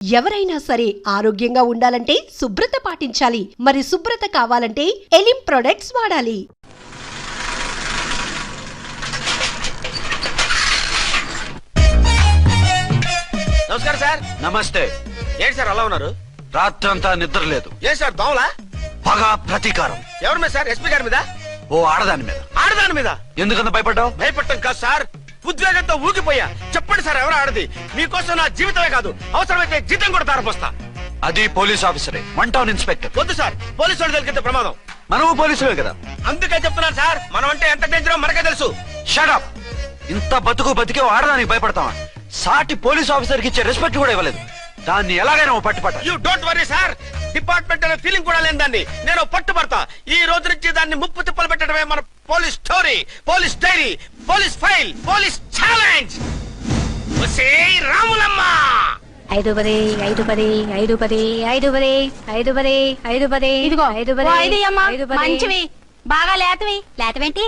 ఎవరైనా సరే ఆరోగ్యంగా ఉండాలంటే శుభ్రత పాటించాలి. మరి శుభ్రత కావాలంటే ఎలిం ప్రొడక్ట్స్ వాడాలి. నమస్కారం సార్. నమస్తే. ఏంటి సార్ అలా ఉన్నారు? రాత్రంతా నిద్ర లేదు. ఏ సార్ దోమలా? పగ ప్రతీకారం. ఎవరి మీద సార్? ఎస్పీ గారి మీద? ఓ ఆడదాని మీద. ఆడదాని మీద ఎందుకంత భయపడ్డావు? భయపడటం కాదు సార్, ఉద్వేగంతో ఊగిపోయా. చెప్పండి సార్, ఎవరు ఆడది? మీకోసం నా జీవితమే కాదు, అవసరమైతే జీతం కూడా తారపోస్తా. అది పోలీస్ ఆఫీసరే, 1 టౌన్ ఇన్స్పెక్టర్. వద్దు సార్, పోలీసు వాళ్ళు దొరికితే ప్రమాదం. మనము పోలీసులే కదా. అందుకే చెప్తున్నాను సార్, మనం అంటే ఎంత డేంజరో మనకే తెలుసు. Shut up. ఇంత బతికే ఆడదానికి భయపడతావా? సాటి పోలీస్ ఆఫీసర్ కి ఇచ్చే రెస్పెక్ట్ కూడా ఇవ్వలేదు. దాన్ని ఎలాగైనా పట్టుపట్ట. You don't worry sir, department అనే ఫీలింగ్ కూడా లేని దాన్ని నేను పట్టుబడతా. ఈ రోజు నుంచి దాన్ని ముప్పు తిప్పలు పెట్టడమే మన police story, police diary, police file, police challenge. Ramulamma 5 10 5 10 5 10 5 10 5 10 5 10 ఇదిగో 5 10 మంచివి బాగా లేతవి. లేతవేంటి?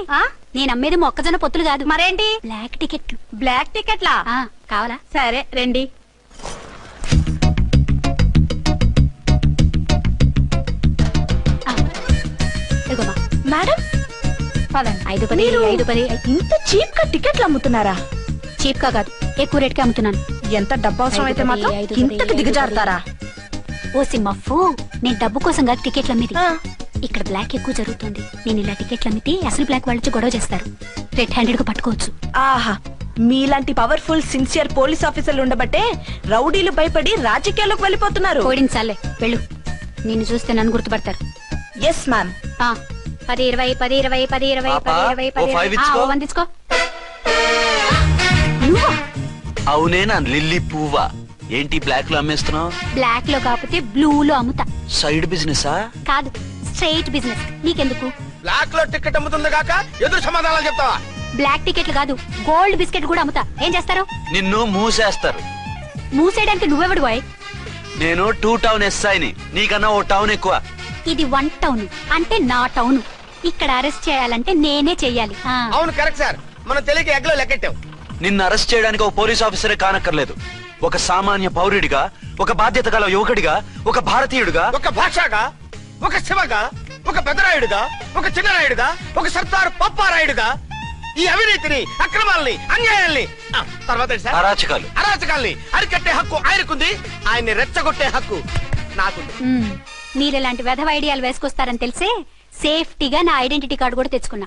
నేను అమ్మేది మొక్కజొన్న పొత్తులు కాదు. మరేంటి? బ్లాక్ టికెట్లు. బ్లాక్ టికెట్లా? కావాలా? సరే రండి. మేడం 5 10 5 10. ఇంత చీప్ గా టికెట్లు అమ్ముతున్నారా? చీప్ గా కాదు, ఎక్కువ రేట్ కి అమ్ముతున్నాను. ఎంత డబ్బు అవసరం అయితే మాత్రం ఇంతకు దిగజారుతారా? ఓ సిమ్మఫు, నేను డబ్బు కోసం కాదు టికెట్లు అమ్మేది. ఇక్కడ బ్లాక్ ఎక్కువ జరుగుతుంది. నేను ఇలా టికెట్లు అమ్మితే అసలు బ్లాక్ వాళ్ళు వచ్చి గొడవ చేస్తారు. రెడ్ హ్యాండెడ్ గా పట్టుకోవచ్చు. ఆహా, మీలాంటి పవర్ఫుల్ సిన్సియర్ పోలీస్ ఆఫీసర్లు ఉండబట్టే రౌడీలు భయపడి రాజకీయాల్లోకి వెళ్ళిపోతున్నారు. ఓడించాలే వెళ్ళు. నిన్ను చూస్తే నన్ను గుర్తుపడతారు. Yes ma'am. 10 20 10 20 10 20 10 20 10 వందించుకో. అవునే నా లిల్లీ పువ్వా. ఏంటి బ్లాక్ లో అమ్మేస్తున్నావు? బ్లాక్ లో కాకపోతే బ్లూ లో అమ్ముతా. సైడ్ బిజినెస్ కాదు, స్ట్రైట్ బిజినెస్. నీకెందుకు? బ్లాక్ లో టికెట్ అమ్ముతుంది కాక ఎదురు సమాధానాలు చెప్తావా? బ్లాక్ టికెట్లు కాదు, గోల్డ్ బిస్కెట్ కూడా అమ్ముతా. ఏం చేస్తారు? నిన్ను మూసేస్తారు. మూసేయడానికి నువ్వెవడు బాయ్? నేను 2 టౌన్ ఎస్ఐని, నీకన్నా ఓ టౌన్ ఎక్కువ. ఇది 1 టౌన్ అంటే నా టౌన్. ఇక్కడ అరెస్ట్ చేయాలంటే నేనే చెయ్యాలి. అవును కరెక్ట్ సార్, మనం తెలియక ఎగ్లో లెక్కెట్టాం. నిన్ను అరెస్ట్ చేయడానికి ఒక పోలీస్ ఆఫీసరే కానక్కర్లేదు. ఒక సామాన్య పౌరుడిగా, ఒక బాధ్యత గల యువకుడిగా, ఒక భారతీయుడిగా, ఒక భాషగా, ఒక శివగా, ఒక పెద్దరాయుడుగా, ఒక చిన్నరాయుడుగా, ఒక సర్దార్ పప్పారాయుడుగా ఈ అవినీతిని, అక్రమాలని, అన్యాయాల్ని, తర్వాత అరాచకాల్ని అరికట్టే హక్కు ఆయనకుంది. ఆయన్ని రెచ్చగొట్టే హక్కు నాకుంది. మీరెలాంటి వెధవ ఐడియాలు వేసుకొస్తారని తెలిసే సేఫ్టీగా నా ఐడెంటిటీ కార్డు కూడా తెచ్చుకున్నా.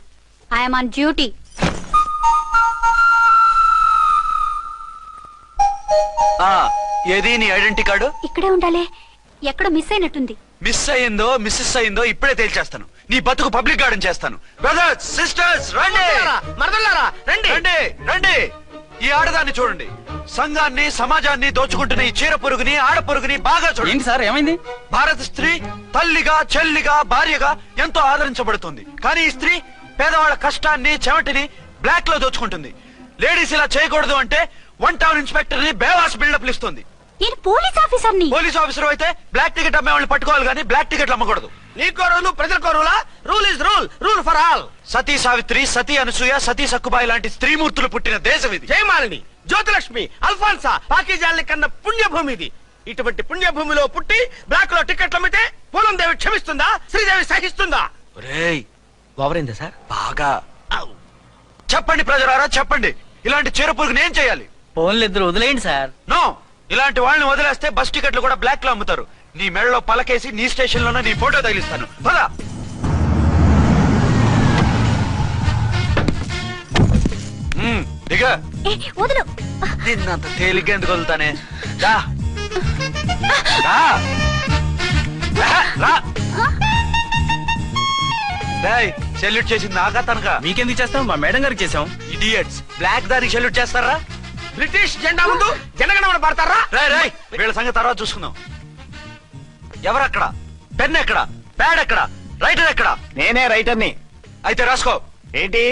I'm on duty. ఏది నీ ఐడెంటిటీ కార్డు? ఇక్కడే ఉండాలి. ఎక్కడో మిస్ అయినట్టుంది. మిస్ అయిందో మిస్సెస్ అయిందో ఇప్పుడే తేల్చేస్తాను. నీ బతుకు పబ్లిక్ గార్డెన్ చేస్తాను. బ్రదర్స్ సిస్టర్స్ రండి, మరదలారా రండి రండి రండి. ఈ ఆడదాన్ని చూడండి. సంఘాన్ని సమాజాన్ని దోచుకుంటున్న ఈ చీర పురుగుని, ఆడ పురుగుని బాగా చూడండి. సార్ ఏమైంది? భారత స్త్రీ తల్లిగా, చెల్లిగా, భార్యగా ఎంతో ఆదరించబడుతుంది. కానీ ఈ స్త్రీ పేదవాళ్ళ కష్టాన్ని, చెమటిని బ్లాక్ లో దోచుకుంటుంది. లేడీస్ ఇలా చేయకూడదు అంటే 1 టౌన్ ఇన్స్పెక్టర్ ని బేవాస్ బిల్డప్ ఇస్తుంది. నేను పోలీస్ ఆఫీసర్ని. పోలీస్ ఆఫీసర్ అయితే బ్లాక్ టికెట్ అమ్మే వాళ్ళని పట్టుకోవాలి కానీ బ్లాక్ టికెట్లు అమ్మకూడదు. నీకో రూలు, ప్రజలకో రూలా? Rule is rule, rule for all. Sati Savitri, Sati Anasuya, Sati Sakkubai లాంటి స్త్రీమూర్తులు పుట్టిన దేశం ఇది. జయమాలిని, జ్యోతిలక్ష్మి, అల్ఫాన్సా, పాకిజాల్ని కన్న పుణ్యభూమి ఇది. ఇటువంటి పుణ్యభూమిలో పుట్టి బ్లాక్ లో టికెట్లు అమ్మితే పూలం దేవి క్షమిస్తుందా? శ్రీదేవి సహిస్తుందా? ఓవరైందా సార్? బాగా చెప్పండి ప్రజలారా, చెప్పండి. ఇలాంటి చీర పురుగుని ఏం చేయాలి? ఫోన్లు ఇద్దరు వదిలేయండి సార్. నో, ఇలాంటి వాళ్ళని వదిలేస్తే బస్ టికెట్లు కూడా బ్లాక్ లో అమ్ముతారు. నీ మెడలో పలకేసి నీ స్టేషన్ లోనే నీ ఫోటో తగిలిస్తాను. పద. దిగా. నిన్నంత తేలిగ్గా ఎందుకు వదులుతానే? సెల్యూట్ చేసింది నాకా తనకా? మీకెందుకు చేస్తాం? మా మేడం గారికి చేసాం. ఇడియట్స్, బ్లాక్ దానికి సెల్యూట్ చేస్తారా? బ్రిటిష్ జెండా ముందు జనగణమన పడతారా? రాయ్ వీళ్ళ సంగతి తర్వాత చూసుకుందాం. ఎవరక్కడ? పెన్ ఎక్కడ? ప్యాడ్ ఎక్కడ? రైటర్ ఎక్కడ? నేనే రైటర్ని. అయితే రాసుకో. ఏంటి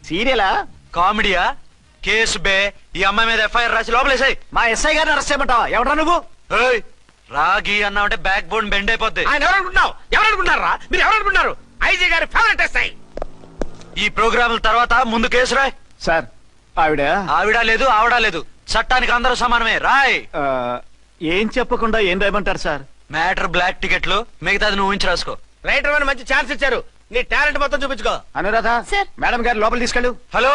సీరియలా? కామెడీయా? కేసు బే. ఈ అమ్మాయి మీద ఎఫ్ఐఆర్ రాసి లోపలేసాయి. మా ఎస్ఐ గారిని అరెస్ట్ చేయమంటావా? ఎవరా నువ్వు? రాగి అన్నావంటే బ్యాక్ బోన్ బెండ్ అయిపోద్ది. ఆయన ఎవరనుకుంటున్నావు? ఎవరనుకుంటారా మీరు? ఎవరనుకుంటున్నారు? ఐజీ గారి ఫేవరెట్ ఎస్ఐ. ఈ ప్రోగ్రాముల తర్వాత ముందు కేసు రాయ్. సార్ ఆవిడ ఆవిడ లేదు ఆవిడ లేదు, చట్టానికి అందరూ సమానమే. రాయ్. ఏం చెప్పకుండా ఏం రాయమంటారు సార్? మ్యాటర్ బ్లాక్ టికెట్లు, మిగతాది నువ్వు ఊహించి రాసుకో. రైటర్ అని మంచి ఛాన్స్ ఇచ్చారు, నీ టాలెంట్ మొత్తం చూపించుకో. అనురాధ, సార్. మేడం గారు లోపల తీసుకెళ్ళు. హలో,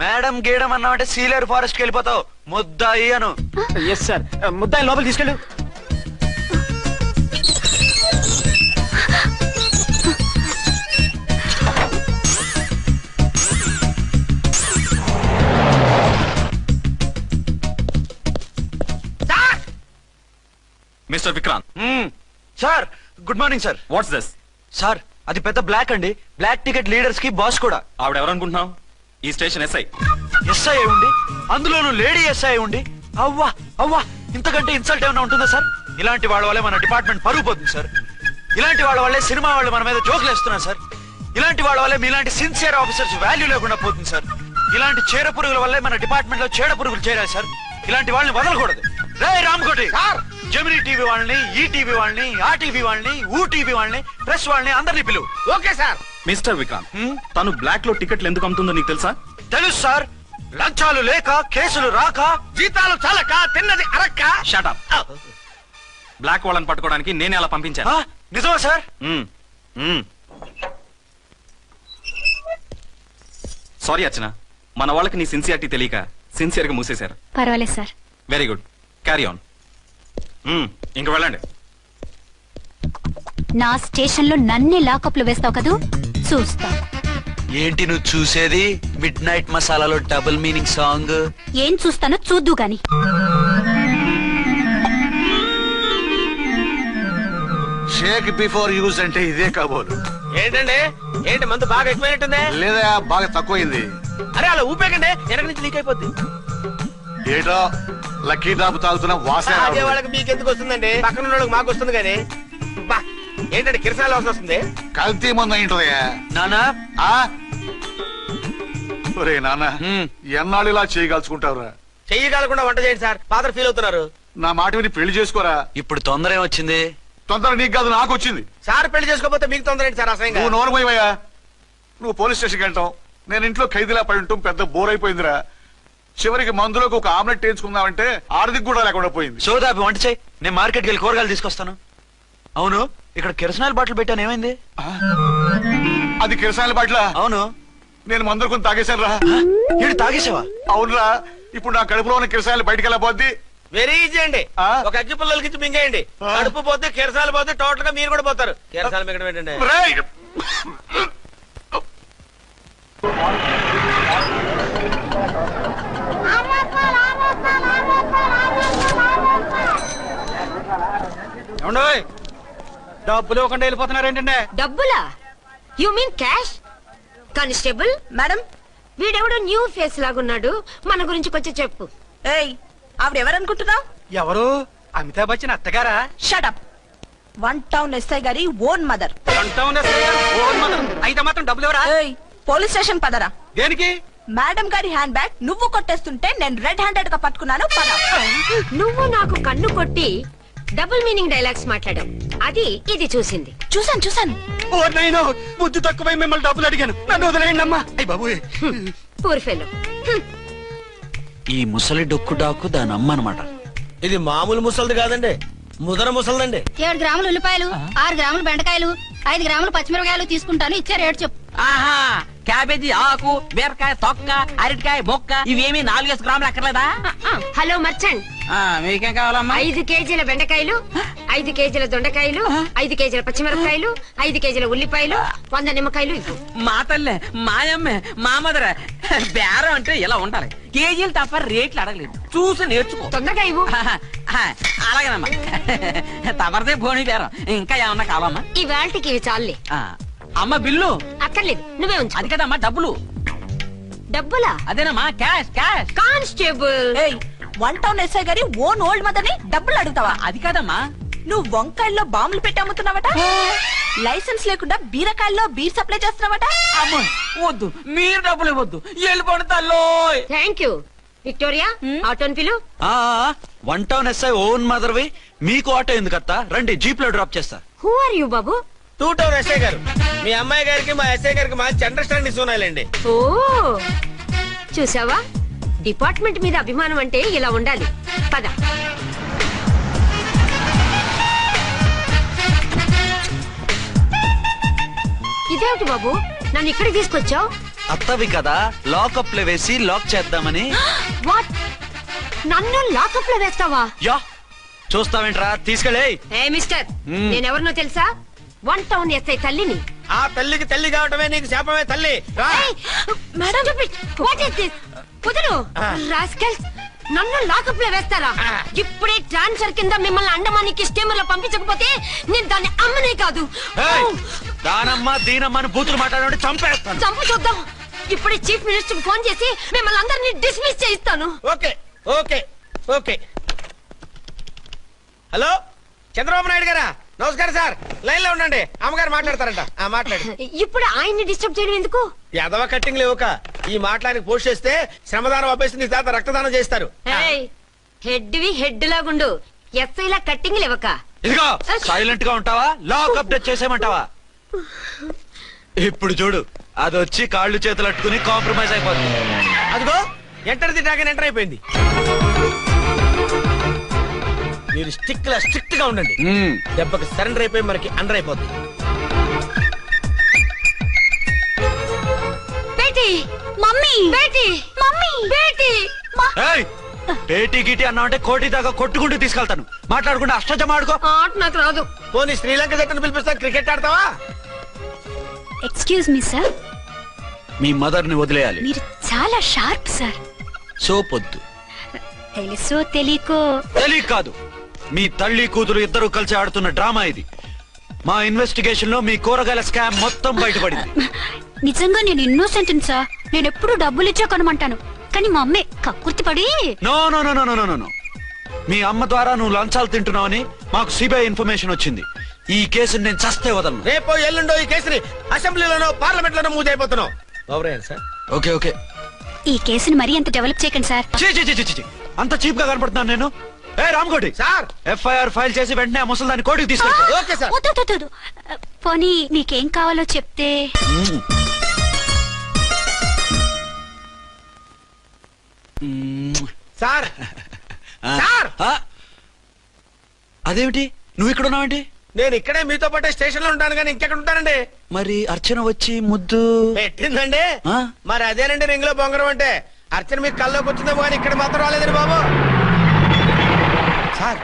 మేడం గీయడం అన్నామంటే సీలేరు ఫారెస్ట్ కి వెళ్ళిపోతావు. ముద్దాయి అను. ఎస్ సార్, ముద్దాయి లోపల తీసుకెళ్ళు. Mister Vikrant, sir good morning sir. What's this? Sir అది పెద్ద బ్లాక్ అండి, బ్లాక్ టికెట్ లీడర్స్ కి బాస్ కూడా. ఆవిడ ఎవరనుకుంటున్నావు? ఈ స్టేషన్ ఎస్ఐ. ఎస్ఐ ఉండి, అందులోనూ లేడీ ఎస్ఐ ఉండి, అవ్వా అవ్వా, ఇంతకంటే ఇన్సల్ట్ ఏమైనా ఉంటుందా సార్? ఇలాంటి వాళ్ళ వల్లే మన డిపార్ట్మెంట్ పరుగు పోతుంది సార్. ఇలాంటి వాళ్ళ వల్లే సినిమా వాళ్ళు మన మీద జోకులు వేస్తున్నారు సార్. ఇలాంటి వాళ్ళ వల్లే మీలాంటి సిన్సియర్ ఆఫీసర్స్ వాల్యూ లేకుండా పోతుంది సార్. ఇలాంటి చీడ పురుగుల వల్లే మన డిపార్ట్మెంట్ లో చీడ పురుగులు చేరాయి సార్. ఇలాంటి వాళ్ళని వదలకూడదు. రే రామకోటి, జమినీ టీవీ వాళ్ళని, ఈ టీవీ వాళ్ళని, ఆ టీవీ వాళ్ళని, ఊ టీవీ వాళ్ళని, ప్రెస్ వాళ్ళని అందరినీ పిలువు. Okay sir. మిస్టర్ విక్రాంత్, తను బ్లాక్ లో టికెట్లు ఎందుకు అమ్ముతుందో నీకు తెలుసా? తెలుసు సార్. లంచాలు లేక, కేసులు రాక, జీతాలు చాలక, తిన్నది అరక్క. Shut up. బ్లాక్ వాళ్ళని పట్టుకోవడానికి నేనే అలా పంపించాను. నిజమా సార్? సారీ అర్చన, మన వాళ్ళకి నీ సిన్సియారిటీ తెలియక సిన్సియర్ గా మూసేశారు. పర్వాలేదు sir. Very good, carry on. ఇంక వెళ్ళండి. నా స్టేషన్ లో నన్నే లాకప్ లో వేస్తావు కదూ, చూస్తా. ఏంటి నువ్వు చూసేది? మిడ్ నైట్ మసాలాలో డబుల్ మీనింగ్ సాంగ్. ఏం చూస్తానో చూద్దు గాని. షేక్ బిఫోర్ యూజ్ అంటే ఇదే కాబోలు. ఏంటండి, ఏంటి మందు బాగా ఎక్కువైనట్టుంది? లేదా బాగా తక్కువైంది. అరే అలా ఊపేకండి, వెనక నుంచి లీక్ అయిపోద్ది. ఏటో లక్కీ డ్రాప్ తాగుతున్న వాసన అదే రావట్లేదు. వాళ్ళకి మీకు ఎందుకు వస్తుందండి, పక్కన ఉన్న వాళ్ళకి మాకు వస్తుంది కానీ. బా, ఏంటంటే కిరసాల వాసన వస్తుంది. కల్తీ మందు అయింటదయ్యా. నానా ఆ? ఒరే నాన్న, ఎన్నాళ్ళు ఇలా చేయగలుచుకుంటావురా? చెయ్యగలకుండా వంట చేయండి సార్, ఫాదర్ ఫీల్ అవుతున్నారు. నా మాట విని పెళ్లి చేసుకోరా. ఇప్పుడు తొందర ఏమొచ్చింది? తొందర నీకు కాదు, నాకు వచ్చింది. సార్ పెళ్లి చేసుకోకపోతే మీకు తొందర ఏంటి సార్? అసహ్యంగా. నువ్వు నోరు పోయివయ్యా. నువ్వు పోలీస్ స్టేషన్కి వెళ్తాం, నేను ఇంట్లో ఖైదీలా పడి ఉంటాం. పెద్ద బోర్ అయిపోయిందిరా. చివరికి మందులోకి ఒక ఆమ్లెట్ వేయించుకుందామంటే ఆర్థిక కూడా లేకుండా పోయింది. సోదాపి వంట చేయి, నేను మార్కెట్కి వెళ్ళి కూరగాయలు తీసుకొస్తాను. అవును, ఇక్కడ కిరసనాయిల్ బాటిల్ పెట్టాను, ఏమైంది? అది కిరసాయల బాట్ల. అవును, నేను మందులు కొని తాగేశాను రా. ఈడు తాగేసావా? అవునురా. ఇప్పుడు నా కడుపులో ఉన్న కిరసాయలు బయటికి వెళ్ళబోద్ది. వెరీ ఈజీ అండి. ఆ? ఒక అగ్గి పుల్లలకి ఇచ్చి మింగేయండి. ఆ? కడుపు పోతే కిరసాలు పోతే టోటల్ గా మీరు కూడా పోతారు. కిరసాలు మింగడం ఏంటండి? రేయ్! డబ్బులు ఇవ్వకుండా వెళ్ళిపోతున్నారు ఏంటంటే? డబ్బులా? You mean cash? Constable madam, వీడెవడో న్యూ ఫేస్ లాగున్నాడు, మన గురించి కొంచెం చెప్పు. ఏయ్, ఆవిడెవరనుకుంటున్నావు? ఎవరు? అమితాబ్ బచ్చన్ అత్తగారా? షటప్. 1 టౌన్ ఎస్ఐ గారి ఓన్ మదర్. అయితే మాత్రం డబ్బులు ఎవరా? ఏయ్, పోలీస్ స్టేషన్ పదరా. దేనికి? మేడం గారి హ్యాండ్ బ్యాగ్ నువ్వు కొట్టేస్తుంటే నేను రెడ్ హ్యాండెడ్ గా పట్టుకున్నాను. పద. నువ్వు నాకు కన్ను కొట్టి డబుల్ మీనింగ్ డైలాగ్స్ మాట్లాడావు, అది ఇది చూసింది. చూసాను. ఓ నైనో, బుద్ధి తక్కువై మిమ్మల్ని డబ్బులు అడిగాను, నన్ను వదిలేయండి అమ్మా. అయ్య బాబు, పూర్ ఫెలో. ఈ ముసలి డొక్కు డాకు దాని అమ్మ అనమాట. ఇది మామూలు ముసలిది కాదండి, ముదర ముసలిదండి. 7 గ్రాములు ఉల్లిపాయలు, 6 గ్రాములు బెండకాయలు, 5 గ్రాములు పచ్చిమిరపకాయలు తీసుకుంటాను. ఇచ్చే రేటు చెప్పు. ఆహా, క్యాబేజీ ఆకు, బీరకాయ తొక్క, అరటికాయ బొక్క, ఇవేమి 4 గ్రాములు అక్కర్లేదా? హలో మర్చండ్, మీకేం కావాలమ్మా? 5 కేజీల బెండకాయలు, 5 కేజీల దొండకాయలు, 5 కేజీల పచ్చిమిరపకాయలు, 5 కేజీల ఉల్లిపాయలు, 100 నిమ్మకాయలు ఇవ్వు. మా తల్లే, మాయమ్మే, మా మదర. బేరం అంటే ఇలా ఉండాలి. కేజీలు తప్ప రేట్లు అడగలేదు, చూసి నేర్చుకో. తొందరగా ఇవ్వు. అలాగేనమ్మా. తమరిదే భోని బేరం. ఇంకా ఏమన్నా కావాలమ్మా? ఈ వేల్టికి ఇవి చాలే. అమ్మ బిల్లు అక్కర్లేదు, నువ్వే ఉంచు. అది కదమ్మా డబ్బులు. డబ్బులా? అదేనమ్మా, క్యాష్ క్యాష్. కానిస్టేబుల్, ఏయ్, 1 టౌన్ ఎస్ఐ గారి ఓన్ ఓల్డ్ మదర్ ని డబ్బులు అడుగుతావా? అది కాదమ్మా. నువ్వు వంకాయల్లో బాంబులు పెట్టి అమ్ముతున్నావట, లైసెన్స్ లేకుండా బీరకాయల్లో బీర్ సప్లై చేస్తున్నావట. అమ్మ వద్దు, మీరు డబ్బులు ఇవ్వద్దు, వెళ్ళిపోండి తల్లోయ్. Thank you. విక్టోరియా, ఆటోన్ పిలు. 1 టౌన్ ఎస్ఐ ఓన్ మదర్వి, మీకు ఆటో ఎందుకత్తా? రండి, జీప్ లో డ్రాప్ చేస్తా. హూ ఆర్ యూ బాబు? 2 టౌన్ ఎస్ఐ గారు, మీ అమ్మాయి గారికి మా ఎస్ఐ గారికి మంచి అండర్స్టాండింగ్ ఉన్నాయండి. ఓ, చూసావా, డిపార్ట్మెంట్ మీద అభిమానం అంటే ఇలా ఉండాలి. పద. ఇదేమిటి బాబు నన్ను ఇక్కడికి తీసుకొచ్చావు? అత్తవి కదా, లాకప్ లో వేసి లాక్ చేద్దామని. వాట్? నన్ను లాకప్ లో వేస్తావా? యా, చూస్తావేంట్రా, తీసుకెళ్ళే. ఏ మిస్టర్, నేనెవరినో తెలుసా? 1 టౌన్ ఎస్ఐ తల్లిని. ఆ తల్లికి తల్లి కావటమే నీకు శాపమే తల్లి. రా. Madam what is this? కుదురు రాస్కల్స్, నన్ను లాకప్ లో వేస్తారా? ఇప్పుడే ట్రాన్స్ఫర్ కింద మిమ్మల్ని అండమానికి స్టీమర్ లో పంపించకపోతే నేను దాన్ని అమ్మనే కాదు. దానమ్మ దీనమ్మ అని బూతులు మాట్లాడే చంపేస్తాను. చంపు చూద్దాం. ఇప్పుడే చీఫ్ మినిస్టర్ ఫోన్ చేసి మిమ్మల్ని అందరినీ డిస్మిస్ చేయిస్తాను. Okay okay okay. Hello, Chandrababu Naidu గారా? నమస్కారం సార్, లైన్ లో ఉండండి, అమ్మగారు మాట్లాడతారంట. మాట్లాడు. ఇప్పుడు ఆయన్ని డిస్టర్బ్ చేయడం ఎందుకు? ఎదవ కట్టింగ్ లేవుక ఈ మాట్లాడికి పోస్ట్ చేస్తే శ్రమదానం అభ్యసి నీ తాత రక్తదానం చేస్తారు. హెడ్ హెడ్ లాగుండు, ఎస్ఐ లా కట్టింగ్ లేవక. ఇదిగో సైలెంట్ గా ఉంటావా, లాక్ అప్డేట్ చేసేమంటావా? ఇప్పుడు చూడు, అది వచ్చి కాళ్ళు చేతులు అట్టుకుని కాంప్రమైజ్ అయిపోతుంది. అదిగో ఎంటర్ ది డ్రాగన్ ఎంటర్ అయిపోయింది. మీరు స్ట్రిక్ట్ గా ఉండండి, దెబ్బకి సరెండర్ అయిపోయి మనకి అండర్ అయిపోతుంది. బేటీ మమ్మీ, బేటీ మమ్మీ, బేటీ పేటీ గిటి అన్నావంటే కోటి దాకా కొట్టుకుంటూ తీసుకెళ్తాను. మాట్లాడుకుంటే అష్టజమ ఆడుకో. ఆట నాకు రాదు. పోనీ శ్రీలంక జట్టును పిలిపిస్తా, క్రికెట్ ఆడతావా? ఎక్స్క్యూజ్ మీ సార్, మీ మదర్ ని వదిలేయాలి. మీరు చాలా షార్ప్ సార్. సోపొద్దు. తెలుసో తెలియకో. తెలియ కాదు, మీ తల్లి కూతురు ఇద్దరు కలిసి ఆడుతున్న డ్రామా ఇది. మా ఇన్వెస్టిగేషన్ లో మీ కూరగాయల స్కామ్ మొత్తం బయటపడింది. నిజంగా నేను ఇన్నోసెంట్ సార్. నేను ఎప్పుడు డబ్బులు ఇచ్చా కొనమంటాను, కానీ మా అమ్మే కక్కుర్తి పడి. No no no no no no, మీ అమ్మ ద్వారా నువ్వు లంచాలు తింటున్నావని మాకు సిబిఐ ఇన్ఫర్మేషన్ వచ్చింది. ఈ కేసుని నేను చస్తే వదలను. రేపో ఎల్లుండో ఈ కేసుని అసెంబ్లీలోనో పార్లమెంట్ లోనో మూవ్ అయిపోతున్నావు. సార్ ఓకే ఓకే, ఈ కేసుని మరీ అంత డెవలప్ చేయకండి సార్. అంత చీప్ గా కనపడుతున్నాను నేను? ఏ రామ్కోటి సార్, ఎఫ్ఐఆర్ ఫైల్ చేసి వెంటనే ఆ ముసలిదాన్ని కోర్టుకి తీసుకెళ్తా. Okay sir. వద్దు. పోనీ నీకేం కావాలో చెప్తే. సార్ సార్, అదేమిటి నువ్వు ఇక్కడ ఉన్నావేంటి? నేను ఇక్కడే మీతో పాటే స్టేషన్ లో ఉంటాను, కానీ ఇంకెక్కడ ఉంటానండి? మరి అర్చన వచ్చి ముద్దు పెట్టిందండి. మరి అదేనండి రింగ్ లో బొంగరం అంటే. అర్చన మీకు కల్లోకి వచ్చిందేమో కానీ ఇక్కడ మాత్రం రాలేదండి బాబు. సార్,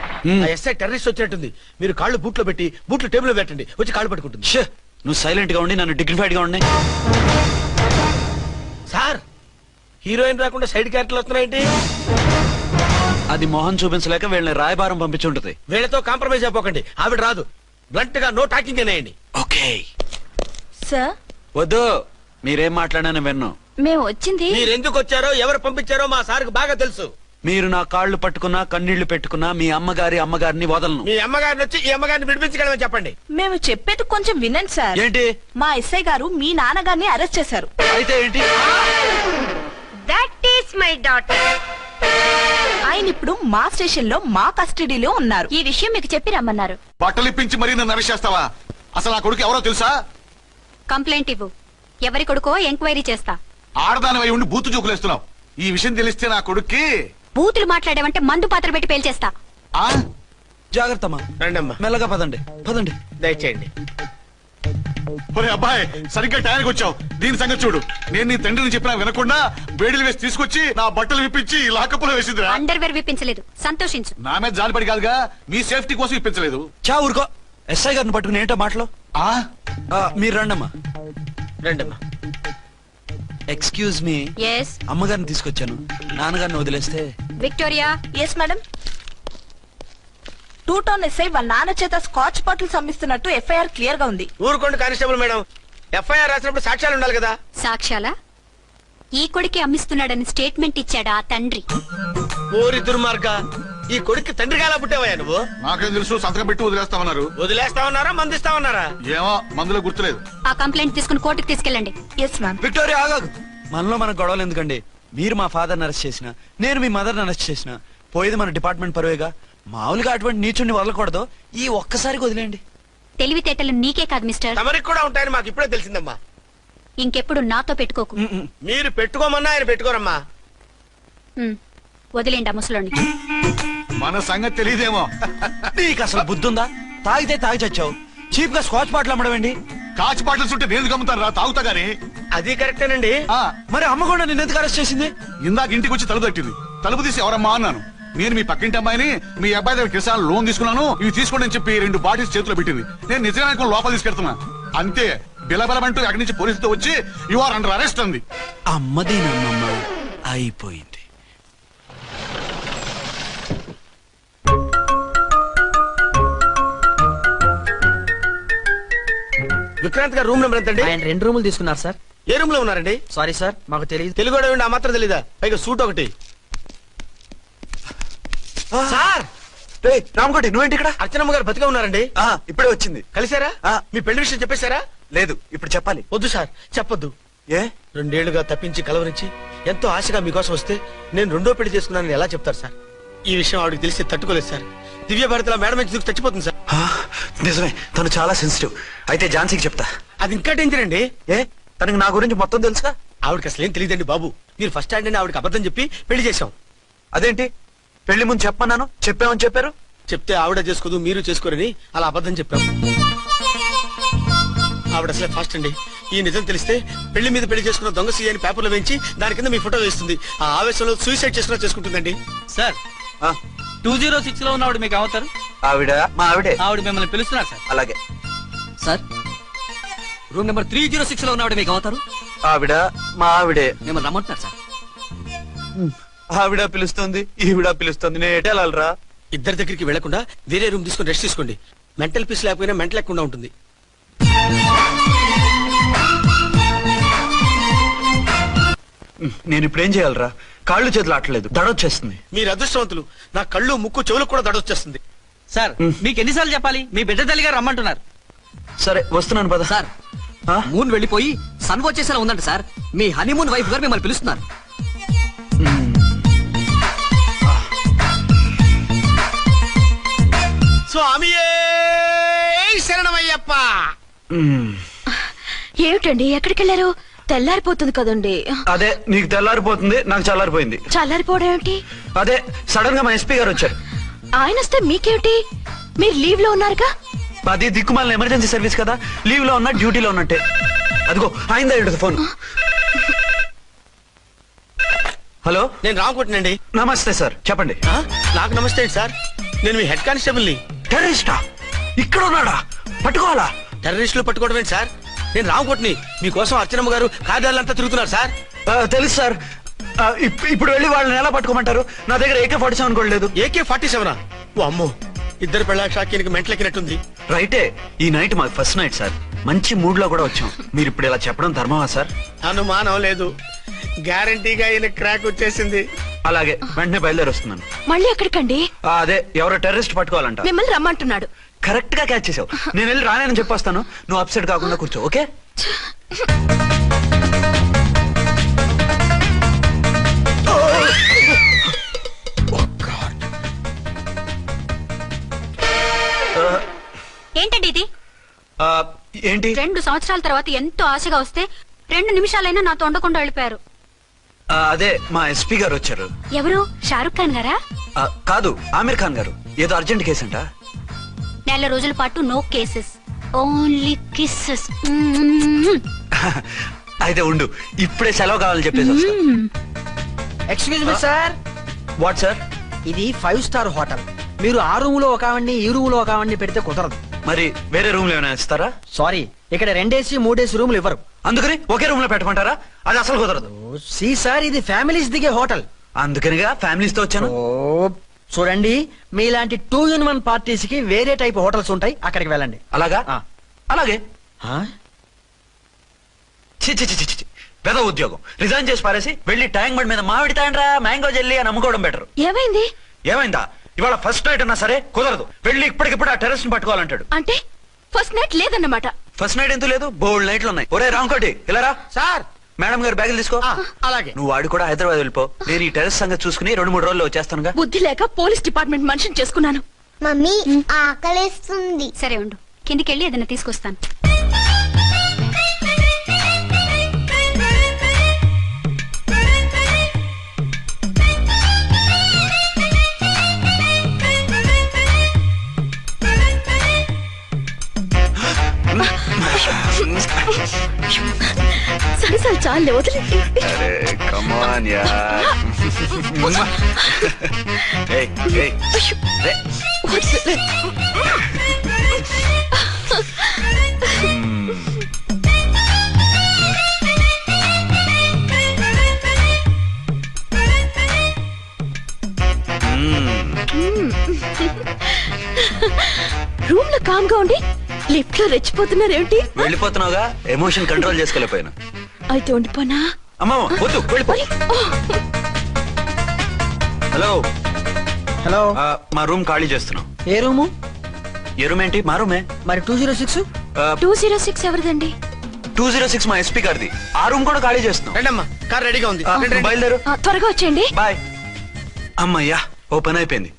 ఎస్ఐ టెర్రరిస్ట్ వచ్చినట్టుంది. మీరు కాళ్ళు బూట్లో పెట్టి బూట్లు టేబుల్ లో పెట్టండి, వచ్చి కాళ్ళు పట్టుకుంటుంది. నువ్వు సైలెంట్ గా ఉండి నన్ను డిగ్నిఫైడ్ గా ఉండి. సార్, హీరోయిన్ రాకుండా సైడ్ క్యారెక్టర్లు వస్తున్నాయేంటి? అది మొహం చూపించలేక వీళ్ళని రాయబారం పంపించుంటది. వీళ్ళతో కాంప్రమైజ్ అయిపోకండి, ఆవిడ రాదు. బ్లంట్ గా నో టాకింగ్ అనేయండి. Okay sir. వద్దు, మీరేం మాట్లాడానని విన్నాం. మేము వచ్చింది. మీరెందుకు వచ్చారో ఎవరు పంపించారో మా సార్కి బాగా తెలుసు. మీరు నా కాళ్ళు పట్టుకున్నా కన్నీళ్లు పెట్టుకున్నా మీ అమ్మగారిని వదలను. మీ అమ్మగారిని వచ్చి ఈ అమ్మగారిని విడిపించగలమని చెప్పండి. మేము చెప్పేది కొంచెం వినండి సార్. ఏంటి? మా ఎస్ఐ గారు మీ నాన్నగారిని అరెస్ట్ చేశారు. అయితే ఏంటి? That is my daughter. ఆయన ఇప్పుడు మా స్టేషన్ లో మా కస్టడీలో ఉన్నారు. ఈ విషయం మీకు చెప్పి రమ్మన్నారు. బట్టలు ఇప్పించి మరీ నన్ను అరెస్ట్ చేస్తావా? అసలు నా కొడుకు ఎవరో తెలుసా? కంప్లైంట్ ఇవ్వు, ఎవరి కొడుకో ఎంక్వైరీ చేస్తా. ఆడదానివై ఉండి బూతు చూకులేస్తున్నావు. ఈ విషయం తెలిస్తే నా కొడుక్కి. బూతులు మాట్లాడేవంటే మందు పాత్ర పెట్టి పేల్చేస్తా. జాగ్రత్తమ్మా, రండమ్మా, మెల్లగా పదండి. దయచేయండి. ఒరే అబ్బాయి, సరిగ్గా టైంకి వచ్చావు. దీని సంగతి చూడు. నేను నీ తండ్రిని చెప్పినా వినకుండా వేడిలు వేసి తీసుకొచ్చి నా బట్టలు విప్పించి లాకప్పులో వేసిందిరా. అండర్వేర్ విప్పించలేదు, సంతోషించు. నా మీద జాలిపడి కాదుగా, మీ సేఫ్టీ కోసం ఇప్పించలేదు. చా ఊరుకో. ఎస్ఐ గారిని పట్టుకుని ఏంటో మాటలు. మీరు రండమ్మా. Excuse me. ఎస్. అమ్మగారిని తీసుకొచ్చాను, నాన్నగారిని వదిలేస్తే. Victoria. Yes madam. 2 town SI వాళ్ళ నాన్న చేత స్కాచ్ బాటిల్స్ అమ్మిస్తున్నట్టు ఎఫ్ఐఆర్ క్లియర్ గా ఉంది. ఊరుకోండి కానిస్టేబుల్ మేడం, ఎఫ్ఐఆర్ రాసినప్పుడు సాక్ష్యాలు ఉండాలి కదా. సాక్ష్యాలా? ఈ కొడుకే అమ్మిస్తున్నాడని స్టేట్మెంట్ ఇచ్చాడా తండ్రి? ఓరి దుర్మార్గ, ఈ కొడుక్కి తండ్రిగా ఎలా పుట్టావయ్యా నువ్వు? నాకేం తెలుసు, సంతకం పెట్టి వదిలేస్తామన్నారు. వదిలేస్తామన్నారా మందిస్తామన్నారా? ఏమో, మందులో గుర్తులేదు. ఆ కంప్లైంట్ తీసుకుని కోర్టుకు తీసుకెళ్ళండి. Yes ma'am. విక్టోరియా ఆగాగు. మనలో మన గొడవలు ఎందుకండి? మీరు మా ఫాదర్ని అరెస్ట్ చేసిన, నేను మీ మదర్ని అరెస్ట్ చేసిన, పోయేది మన డిపార్ట్మెంట్ పరువేగా. మామూలుగా అటువంటి నీచుడిని వదలకూడదు. ఈ ఒక్కసారికి వదిలేండి. తెలివితేటలు నీకే కాదు మిస్టర్, తమరికి కూడా ఉంటాయని మాకు ఇప్పుడే తెలిసిందమ్మా. ఇంకెప్పుడు నాతో పెట్టుకోకు. మీరు పెట్టుకోమన్నా ఆయన పెట్టుకోరమ్మా. వదిలేండి ఆ ముసలోని. మన సంగతి తెలియదేమో. నీకు అసలు బుద్ధుందా? తాగితే తాగి చచ్చావు, చీప్ గా స్కాచ్ బాటిల్ అమ్మడం ఏంటి? కాచి బాటిల్స్ ఉంటే నేను గమ్ముతాను రా, తాగుతా గానీ. అది కరెక్టేనండి. మరి అమ్మ కూడా నిన్ను ఎందుకు అరెస్ట్ చేసింది? ఇందాక ఇంటికి వచ్చి తలుపు తట్టింది. తలుపు తీసి ఎవరమ్మా అన్నాను. నేను మీ పక్కింటి అమ్మాయిని, మీ అబ్బాయి దగ్గర కిసాన్ లోన్ తీసుకున్నాను, ఇవి తీసుకోండి అని చెప్పి 2 బాటిల్స్ చేతిలో పెట్టింది. నేను నిజంగా అనుకుని లోపల తీసుకెళ్తున్నా. అంతే, బిలబలమంటూ అక్కడి నుంచి పోలీసుతో వచ్చి యు ఆర్ అండర్ అరెస్ట్ అంది. అమ్మదేనమ్మమ్మ అయిపోయింది. విక్రాంత్ గారు రూమ్ నెంబర్ ఎంతండి? ఆయన 2 రూములు తీసుకున్నారు సార్. ఏ రూమ్ లో ఉన్నారండి? సారీ సార్, మాకు తెలియదు. తెలుగు ఆ మాత్రం తెలీదా? పైగా సూట్ ఒకటి. సార్ రామకోటి నువ్వేంటి ఇక్కడ? అర్చనమ్మ గారు బతిగా ఉన్నారండి. ఇప్పుడే వచ్చింది. కలిసారా? మీ పెళ్లి విషయం చెప్పేశారా? లేదు, ఇప్పుడు చెప్పాలి. వద్దు సార్, చెప్పొద్దు. ఏ 2 ఏళ్లుగా తప్పించి కలవరించి ఎంతో ఆశగా మీకోసం వస్తే నేను 2వ పెళ్లి చేసుకున్నానని ఎలా చెప్తారు సార్? ఈ విషయం ఆవిడకి తెలిసి తట్టుకోలేదు సార్. దివ్య భారతిలో మేడం నుంచి చచ్చిపోతుంది సార్. నిజమే, తను చాలా సెన్సిటివ్. అయితే ఝాన్సీకి చెప్తా. అది ఇంకా డేంజర్ అండి. ఏ తనకి నా గురించి మొత్తం తెలుసా? ఆవిడకి అసలు ఏం తెలియదండి బాబు. మీరు ఫస్ట్ హ్యాండ్ అని ఆవిడకి అబద్ధం చెప్పి పెళ్లి చేశాం. అదేంటి, పెళ్లి ముందు చెప్పన్నాను, చెప్పామని చెప్పారు. చెప్తే ఆవిడ చేసుకోదు, మీరు చేసుకోరని అలా అబద్ధం చెప్పాం. ఆవిడ అసలే ఫాస్ట్ అండి. ఈ నిజం తెలిస్తే పెళ్లి మీద పెళ్లి చేసుకున్న దొంగ సీ అని పేపర్లో వేయించి దాని కింద మీ ఫోటో వేస్తుంది. ఆ ఆవేశంలో సూసైడ్ చేసుకుంటుందండి. సార్ 206 లో ఉన్నవాడు మీకు అవుతారు. ఆవిడ మా ఆవిడే. ఆవిడ మిమ్మల్ని పిలుస్తున్నారు సార్. అలాగే సార్, రూమ్ నెంబర్ 306 లో ఉన్నవాడు మీకు అవుతారు. ఆవిడ మా ఆవిడే. మిమ్మల్ని రమ్మంటున్నారు సార్. ఆవిడ పిలుస్తుంది, ఈవిడ పిలుస్తుంది, నేను ఎటు వెళ్ళాలరా? ఇద్దరి దగ్గరికి వెళ్లకుండా వేరే రూమ్ తీసుకుని రెస్ట్ తీసుకోండి. మెంటల్ పీస్ లేకపోయినా మెంటల్ లేకుండా ఉంటుంది. నేను ఇప్పుడు ఏం చేయాలరా? కాళ్ళు చేతులు ఆటలేదు, దడొచ్చేస్తుంది. మీరు అదృష్టవంతులు. నా కళ్ళు ముక్కు చెవులకు కూడా దడొచ్చేస్తుంది. సార్, మీకు ఎన్నిసార్లు చెప్పాలి? మీ బిడ్డ తల్లి గారు రమ్మంటున్నారు. సరే వస్తున్నాను పద. సార్, మూన్ వెళ్ళిపోయి సన్ వచ్చేసేలా ఉందంట సార్. మీ హనీమూన్ వైఫ్ గారు మిమ్మల్ని పిలుస్తున్నారు. స్వామి శరణమయ్యప్ప. ఏమిటండి, ఎక్కడికి వెళ్ళారు? తెల్లారిపోతుంది కదండి. అదే, నీకు తెల్లారిపోతుంది, నాకు చల్లారిపోయింది. చల్లారిపోవడం ఏమిటి? అదే సడన్ గా మా ఎస్పీ గారు వచ్చారు. ఆయన వస్తే మీకేమిటి? మీరు లీవ్ లో ఉన్నారుగా. అది దిక్కుమాలిన ఎమర్జెన్సీ సర్వీస్ కదా, లీవ్ లో ఉన్నా డ్యూటీలో ఉన్నట్టే. అదిగో అయిందా ఇటు ఫోన్. హలో, నేను రామకోటినండి. నమస్తే సార్, చెప్పండి. నాకు నమస్తే సార్. నేను మీ హెడ్ కానిస్టేబుల్ ని. టెర్రరిస్టా? ఇక్కడ ఉన్నాడా? పట్టుకోవాలా? టెర్రరిస్టులు పట్టుకోవడమే సార్. నేను రామకోటిని. మీకోసం అర్చనమ్మ గారు కార్యాలయంతా తిరుగుతున్నారు సార్. తెలుసు సార్. ఇప్పుడు వెళ్ళి వాళ్ళని ఎలా పట్టుకోమంటారు? నా దగ్గర AK-47 కూడా లేదు. AK-47? ఓ అమ్మో, ఇద్దరు పెళ్ళ షాకీనికి మెంటలెక్కినట్టుంది. రైటే, ఈ నైట్ మాకు ఫస్ట్ నైట్ సార్. మంచి మూడ్ లో కూడా వచ్చాం. మీరు ఇప్పుడు ఇలా చెప్పడం ధర్మమా సార్? అనుమానం లేదు, గ్యారంటీగా ఈయన క్రాక్ వచ్చేసింది. అలాగే, వెంటనే బయలుదేరి వస్తున్నాను. మళ్ళీ ఎక్కడికండి? అదే, ఎవరో టెర్రరిస్ట్ పట్టుకోవాలంట. మిమ్మల్ని రమ్మంటున్నాడు. కరెక్ట్ గా క్యాచ్ చేసావు. నేను వెళ్ళి రానని చెప్పొస్తాను, నువ్వు అప్సెట్ కాకుండా కూర్చో. ఓకే? ఏంటండి ఇది? ఏంటి? 2 సంవత్సరాల తర్వాత ఎంతో ఆశగా వస్తే 2 నిమిషాలైనా నాతో ఉండకుండా వెళ్ళిపోయారు. అదే, మా ఎస్పీ గారు వచ్చారు. ఎవరు? షారుఖ్ ఖాన్ గారా? కాదు, ఆమీర్ ఖాన్ గారు. ఏదో అర్జెంట్ కేసు అంట. 4 రోజుల పాటు నో కేసెస్, ఓన్లీ కిస్సెస్. అయితే ఉండు, ఇప్పుడే సెలవు కావాలని చెప్పేసి వస్తా. Excuse me sir. What sir? ఇది 5 స్టార్ హోటల్. మీరు ఆ రూమ్ లో ఒక ఆవిడ్ని, ఈ రూమ్ లో ఒక ఆవిడ్ని పెడితే కుదరదు. మరి వేరే రూమ్ లో ఏమైనా ఇస్తారా? సారీ, ఇక్కడ 2 AC 3 AC రూమ్లు ఇవ్వరు. అందుకని ఒకే రూమ్ లో పెట్టమంటారా? అది అసలు కుదరదు. సి సార్, ఇది ఫ్యామిలీస్ దిగే హోటల్. అందుకనిగా ఫ్యామిలీస్ తో వచ్చాను. చూడండి, మీలాంటి 2-in-1 పార్టీస్ కి వేరే టైప్ హోటల్స్ ఉంటాయి, అక్కడికి వెళ్ళండి. అలాగా? అలాగే. పెద్ద ఉద్యోగం రిజైన్ చేసి పారేసి వెళ్ళి ట్యాంక్ బండ్ మీద మామిడి తాండ్రా మ్యాంగో జెల్లీ అని అమ్ముకోవడం బెటర్. ఏమైంది? ఏమైందా? ఇవాళ ఫస్ట్ నైట్ అన్నా సరే కుదరదు. వెళ్ళి ఇప్పటికిప్పుడు ఆ టెర్రస్ ని పట్టుకోవాలంటాడు. అంటే ఫస్ట్ నైట్ లేదన్నమాట. ఫస్ట్ నైట్ ఎందుకు లేదు? బోల్డ్ నైట్లు ఉన్నాయి. ఒరే రాంకోటి, ఇలా రా. సార్, మేడం గారు బ్యాగులు తీసుకో. అలాగే. నువ్వు వాడు కూడా హైదరాబాద్ వెళ్ళిపో. నేను ఈ టెర్రస్ సంగతి చూసుకుని 2-3 రోజుల్లో వచ్చేస్తానుగా. బుద్ధి లేక పోలీస్ డిపార్ట్మెంట్ మనిషిని చేసుకున్నాను. మమ్మీ ఆకలేస్తుంది. సరే ఉండు, కిందికెళ్ళి ఏదైనా తీసుకొస్తాను. సరే సరే చాలే వదిలేండి. అరే కమాన్ యార్. ఏయ్ ఏయ్ రే. రూమ్ లో కామ్ గా ఉండి లిఫ్ట్ లో రెచ్చిపోతున్నారేమిటి? వెళ్ళిపోతున్నావుగా, ఎమోషన్ కంట్రోల్ చేసుకోలేకపోయాను. అయితే ఉండిపోనా? అమ్మా వద్దు వెళ్ళిపో. హలో హలో, మా రూమ్ ఖాళీ చేస్తున్నాం. ఏ రూము? ఏ రూమ్ ఏంటి? మా రూమే. మరి 206? 206 ఎవరిదండి? 206 మా ఎస్పీ గారిది. ఆ రూమ్ కూడా ఖాళీ చేస్తున్నాం. రండమ్మా, కార్ రెడీగా ఉంది. బయలుదేరు. త్వరగా వచ్చేయండి. బాయ్. అమ్మయ్యా, ఓ పని అయిపోయింది.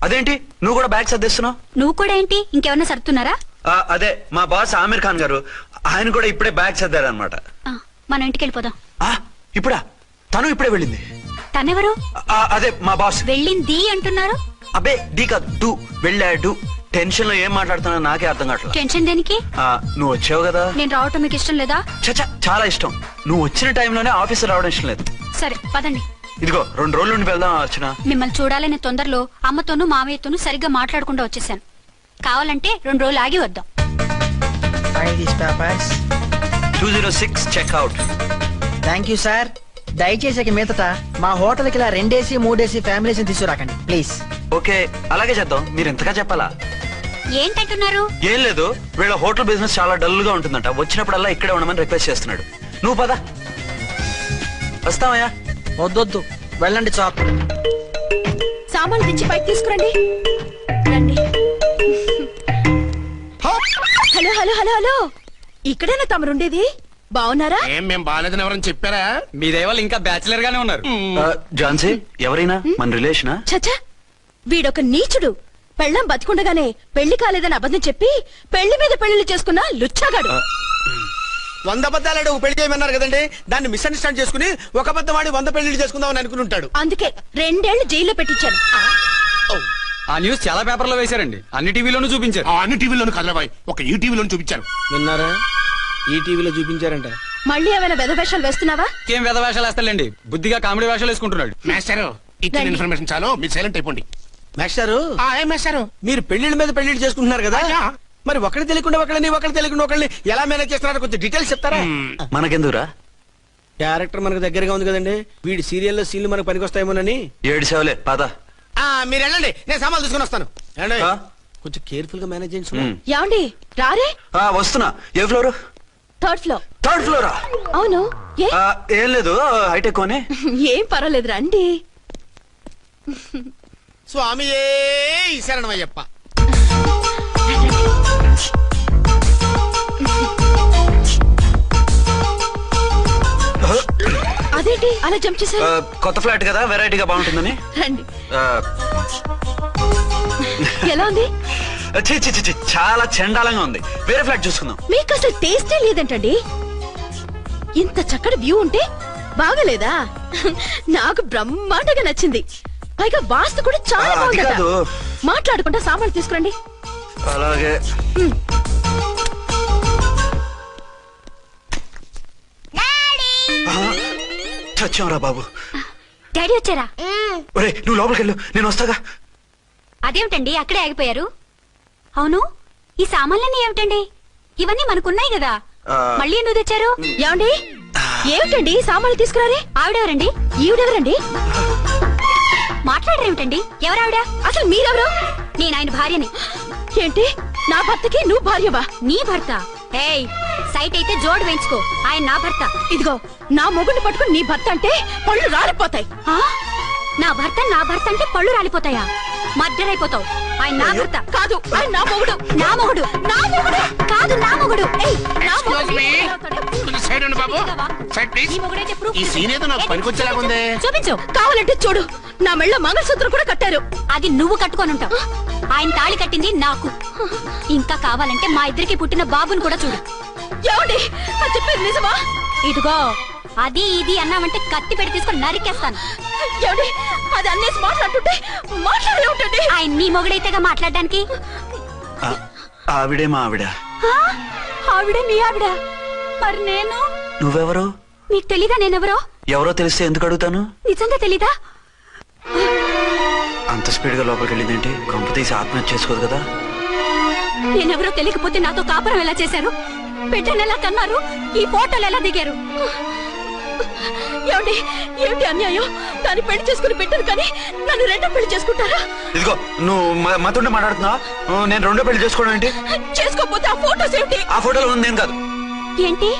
అదేంటి నువ్వు కూడా బ్యాగ్ సర్దేస్తున్నావు? నువ్వు కూడా ఏంటి, ఇంకెవరన్నా సర్దుతున్నారా? అదే మా బాస్ ఆమీర్ ఖాన్ గారు, ఆయన కూడా ఇప్పుడే బ్యాగ్ సర్దారనమాట. మనం ఇంటికి వెళ్ళిపోదాం. ఇప్పుడా? తను ఇప్పుడే వెళ్ళింది. తనెవరు? అదే మా బాస్. వెళ్ళింది అంటున్నారు. అబ్బే డీ కాదు, డూ. వెళ్ళాడు. టెన్షన్ లో ఏం మాట్లాడుతున్నా నాకే అర్థం కావట్లేదు. టెన్షన్ దేనికి? నువ్వు వచ్చావు కదా. నేను రావటం మీకు ఇష్టం లేదా? చచ్చా, చాలా ఇష్టం. నువ్వు వచ్చిన టైంలోనే ఆఫీస్ రావడం ఇష్టం లేదు. సరే పదండి. ఇదిగో 2 రోజుల నుండి వెళ్దాం అర్చన. మిమ్మల్ని చూడాలనే తొందరలో అమ్మతోనూ మామయ్యతోనూ సరిగ్గా మాట్లాడకుండా వచ్చేసాను. కావాలంటే 2 రోజులు ఆగి వద్దాం. 206 చెక్అవుట్. Thank you sir. దయచేసి మీదట మా హోటల్కి ఇలా 2 AC 3 AC ఫ్యామిలీస్ తీసుకురాకండి ప్లీజ్. ఓకే, అలాగే చేద్దాం. మీరు ఎంతగా చెప్పాలా? ఏంటంటున్నారు? ఏం లేదు, వీళ్ళ హోటల్ బిజినెస్ చాలా డల్ గా ఉంటుందంట. వచ్చినప్పుడల్లా ఇక్కడే ఉండమని రిక్వెస్ట్ చేస్తున్నాడు. నువ్వు పద. వస్తావయ్యా? వద్దొద్దు, వెళ్ళండి చాప్. సామాన్లు తెచ్చి పైకి తీసుకురండి. రండి. హలో హలో హలో హలో, ఇక్కడేనా తమరుండేది? బాగున్నారా? ఏం మేము బాగాలేదని ఎవరని చెప్పారా? మీ దయవల్ల ఇంకా బ్యాచిలర్ గానే ఉన్నారు. ఝాన్సీ ఎవరైనా మన రిలేషనా? చచ్చా, వీడొక నీచుడు. పెళ్ళం బతికుండగానే పెళ్లి కాలేదని అబద్ధం చెప్పి పెళ్లి మీద పెళ్లిళ్ళు చేసుకున్న లుచ్చాగాడు. 100 అబద్ధాలు పెళ్లి చేయమన్నారు కదండి, దాన్ని మిస్అండర్స్టాండ్ చేసుకుని ఒక అబద్ధం వాడి 100 పెళ్లిళ్ళు చేసుకుందామని అనుకుని ఉంటాడు. అందుకే 2 ఏళ్లు జైల్లో పెట్టించాను. ఆ న్యూస్ చాలా పేపర్లో వేశారండి, అన్ని టీవీలోనూ చూపించారు. అన్ని టీవీలోను కదలబాయ్, ఒక ఈ టీవీలోను చూపించారు. విన్నారా? ఈ టీవీలో చూపించారంట. మళ్ళీ ఏమైనా వెధవేషాలు వేస్తున్నావా? ఏం వెధ వేషాలు వేస్తాడండి, బుద్ధిగా కామెడీ వేషాలు వేసుకుంటున్నాడు. మాస్టారు, ఇచ్చిన ఇన్ఫర్మేషన్ చాలు, మీరు సైలెంట్ అయిపోండి. మాస్టారు, ఏం మాస్టారు? మీరు పెళ్లిళ్ళ మీద పెళ్లిళ్ళు చేసుకుంటున్నారు కదా, మరి ఒకటి తెలియకుండా ఒకళ్ళని తెలియకుండా ఒకళ్ళని ఎలా మేనేజ్ చేస్తున్నారో కొంచెం డీటెయిల్స్ చెప్తారా? మనకెందుకురా? క్యారెక్టర్ మనకు దగ్గరగా ఉంది కదండి, వీడి సీరియల్లో సీన్లు మనకు పనికొస్తాయేమోనని. 7 సేవలే పద. మీరు వెళ్ళండి, నేను సామాన్లు తీసుకుని వస్తాను. కొంచెం కేర్ఫుల్ గా మేనేజ్ చేయండి. ఏమండి రారే? వస్తున్నా. ఏ ఫ్లోర్? 3rd floor. 3rd ఫ్లోరా? అవును. ఏం లేదు, హైటెక్ అని. ఏం పర్వాలేదు రండి. స్వామియే శరణమయ్యప్ప. అదేంటి అలా జంప్ చేశారు? కొత్త ఫ్లాట్ కదా, వెరైటీగా బాగుంటుందని. రండి. ఎలా ఉంది? చాలా చండాలంగా ఉంది. వేరే ఫ్లాట్ చూసుకుందాం. మీకు అసలు టేస్టే లేదంటండి. ఇంత చక్కటి వ్యూ ఉంటే బాగలేదా? నాకు బ్రహ్మాండంగా నచ్చింది. పైగా వాస్తు కూడా చాలా బాగుందట. మాట్లాడుకుంటా సామాన్లు తీసుకురండి. అలాగే. చచ్చాంరా బాబు. డాడీ వచ్చారా? ఒరే నువ్వు లోపలికి వెళ్ళు, నేను వస్తాగా. అదేమిటండి అక్కడే ఆగిపోయారు? అవును, ఈ సామాన్లన్నీ ఏమిటండి? ఇవన్నీ మనకున్నాయి కదా, మళ్ళీ ఎందుకు తెచ్చారు? ఏమండి ఏమిటండి సామాన్లు తీసుకురారే? ఆవిడెవరండి? ఈవిడెవరండి? మాట్లాడరేమిటండి? ఎవరావిడ? అసలు మీరెవరు? నేను ఆయన భార్యని. ఏంటి నా భర్తకి నువ్వు భార్యవా? నీ భర్త? ఏయ్, సైట్ అయితే జోడు వేయించుకో, ఆయన నా భర్త. ఇదిగో నా మొగుడిని పట్టుకుని నీ భర్త అంటే పళ్ళు రాలిపోతాయి. నా భర్త అంటే పళ్ళు రాలిపోతాయా? మర్డర్ అయిపోతావు. ఆయన నా భర్త కాదు, ఆయన నా మొగుడు. నా మొగుడు కాదు, నా మొగుడు. చూపించు. కావాలంటే చూడు, నా మెళ్ళ మంగళసూత్రం కూడా కట్టారు. అది నువ్వు కట్టుకొని ఉంటావు. ఆయన తాళి కట్టింది నాకు. ఇంకా కావాలంటే మా ఇద్దరికి పుట్టిన బాబుని కూడా చూడు. ఏమండి చెప్పేది నిజమా? ఇదిగో అది ఇది అన్నామంటే కత్తి పెట్టి తీసుకొని నరికేస్తాను. ఏమండి అది అన్నేసి మాట్లాడుతుంటే మాట్లాడే ఉంటుంది. ఆయన నీ మొగుడైతేగా మాట్లాడడానికి. ఆవిడే మా ఆవిడ. ఆవిడే మీ ఆవిడ. మరి నేను? నువ్వెవరు? మీకు తెలీదా నేనెవరో? ఎవరో తెలిస్తే ఎందుకు అడుగుతాను? నిజంగా తెలీదా? అంత స్పీడ్ గా లోపలికి వెళ్ళిందేంటి? కొంప తీసి ఆత్మహత్య చేసుకోదు కదా? నేనెవరో తెలియకపోతే నాతో కాపురం ఎలా చేశారు? బిడ్డను ఎలా కన్నారు? ఈ ఫోటోలు ఎలా దిగారు? ఏమండి ఏమిటి అన్యాయం? దాన్ని పెళ్లి చేసుకుని పెట్టారు కానీ నన్ను రెండో పెళ్లి చేసుకుంటారా? ఇదిగో నువ్వు మాతోనే మాట్లాడుతున్నా. నేను రెండో పెళ్లి చేసుకోవడం ఏంటి? చేసుకోకపోతే ఆ ఫోటోస్ ఏమిటి? ఆ ఫోటోలో ఉంది నేను కాదు. ఏంటి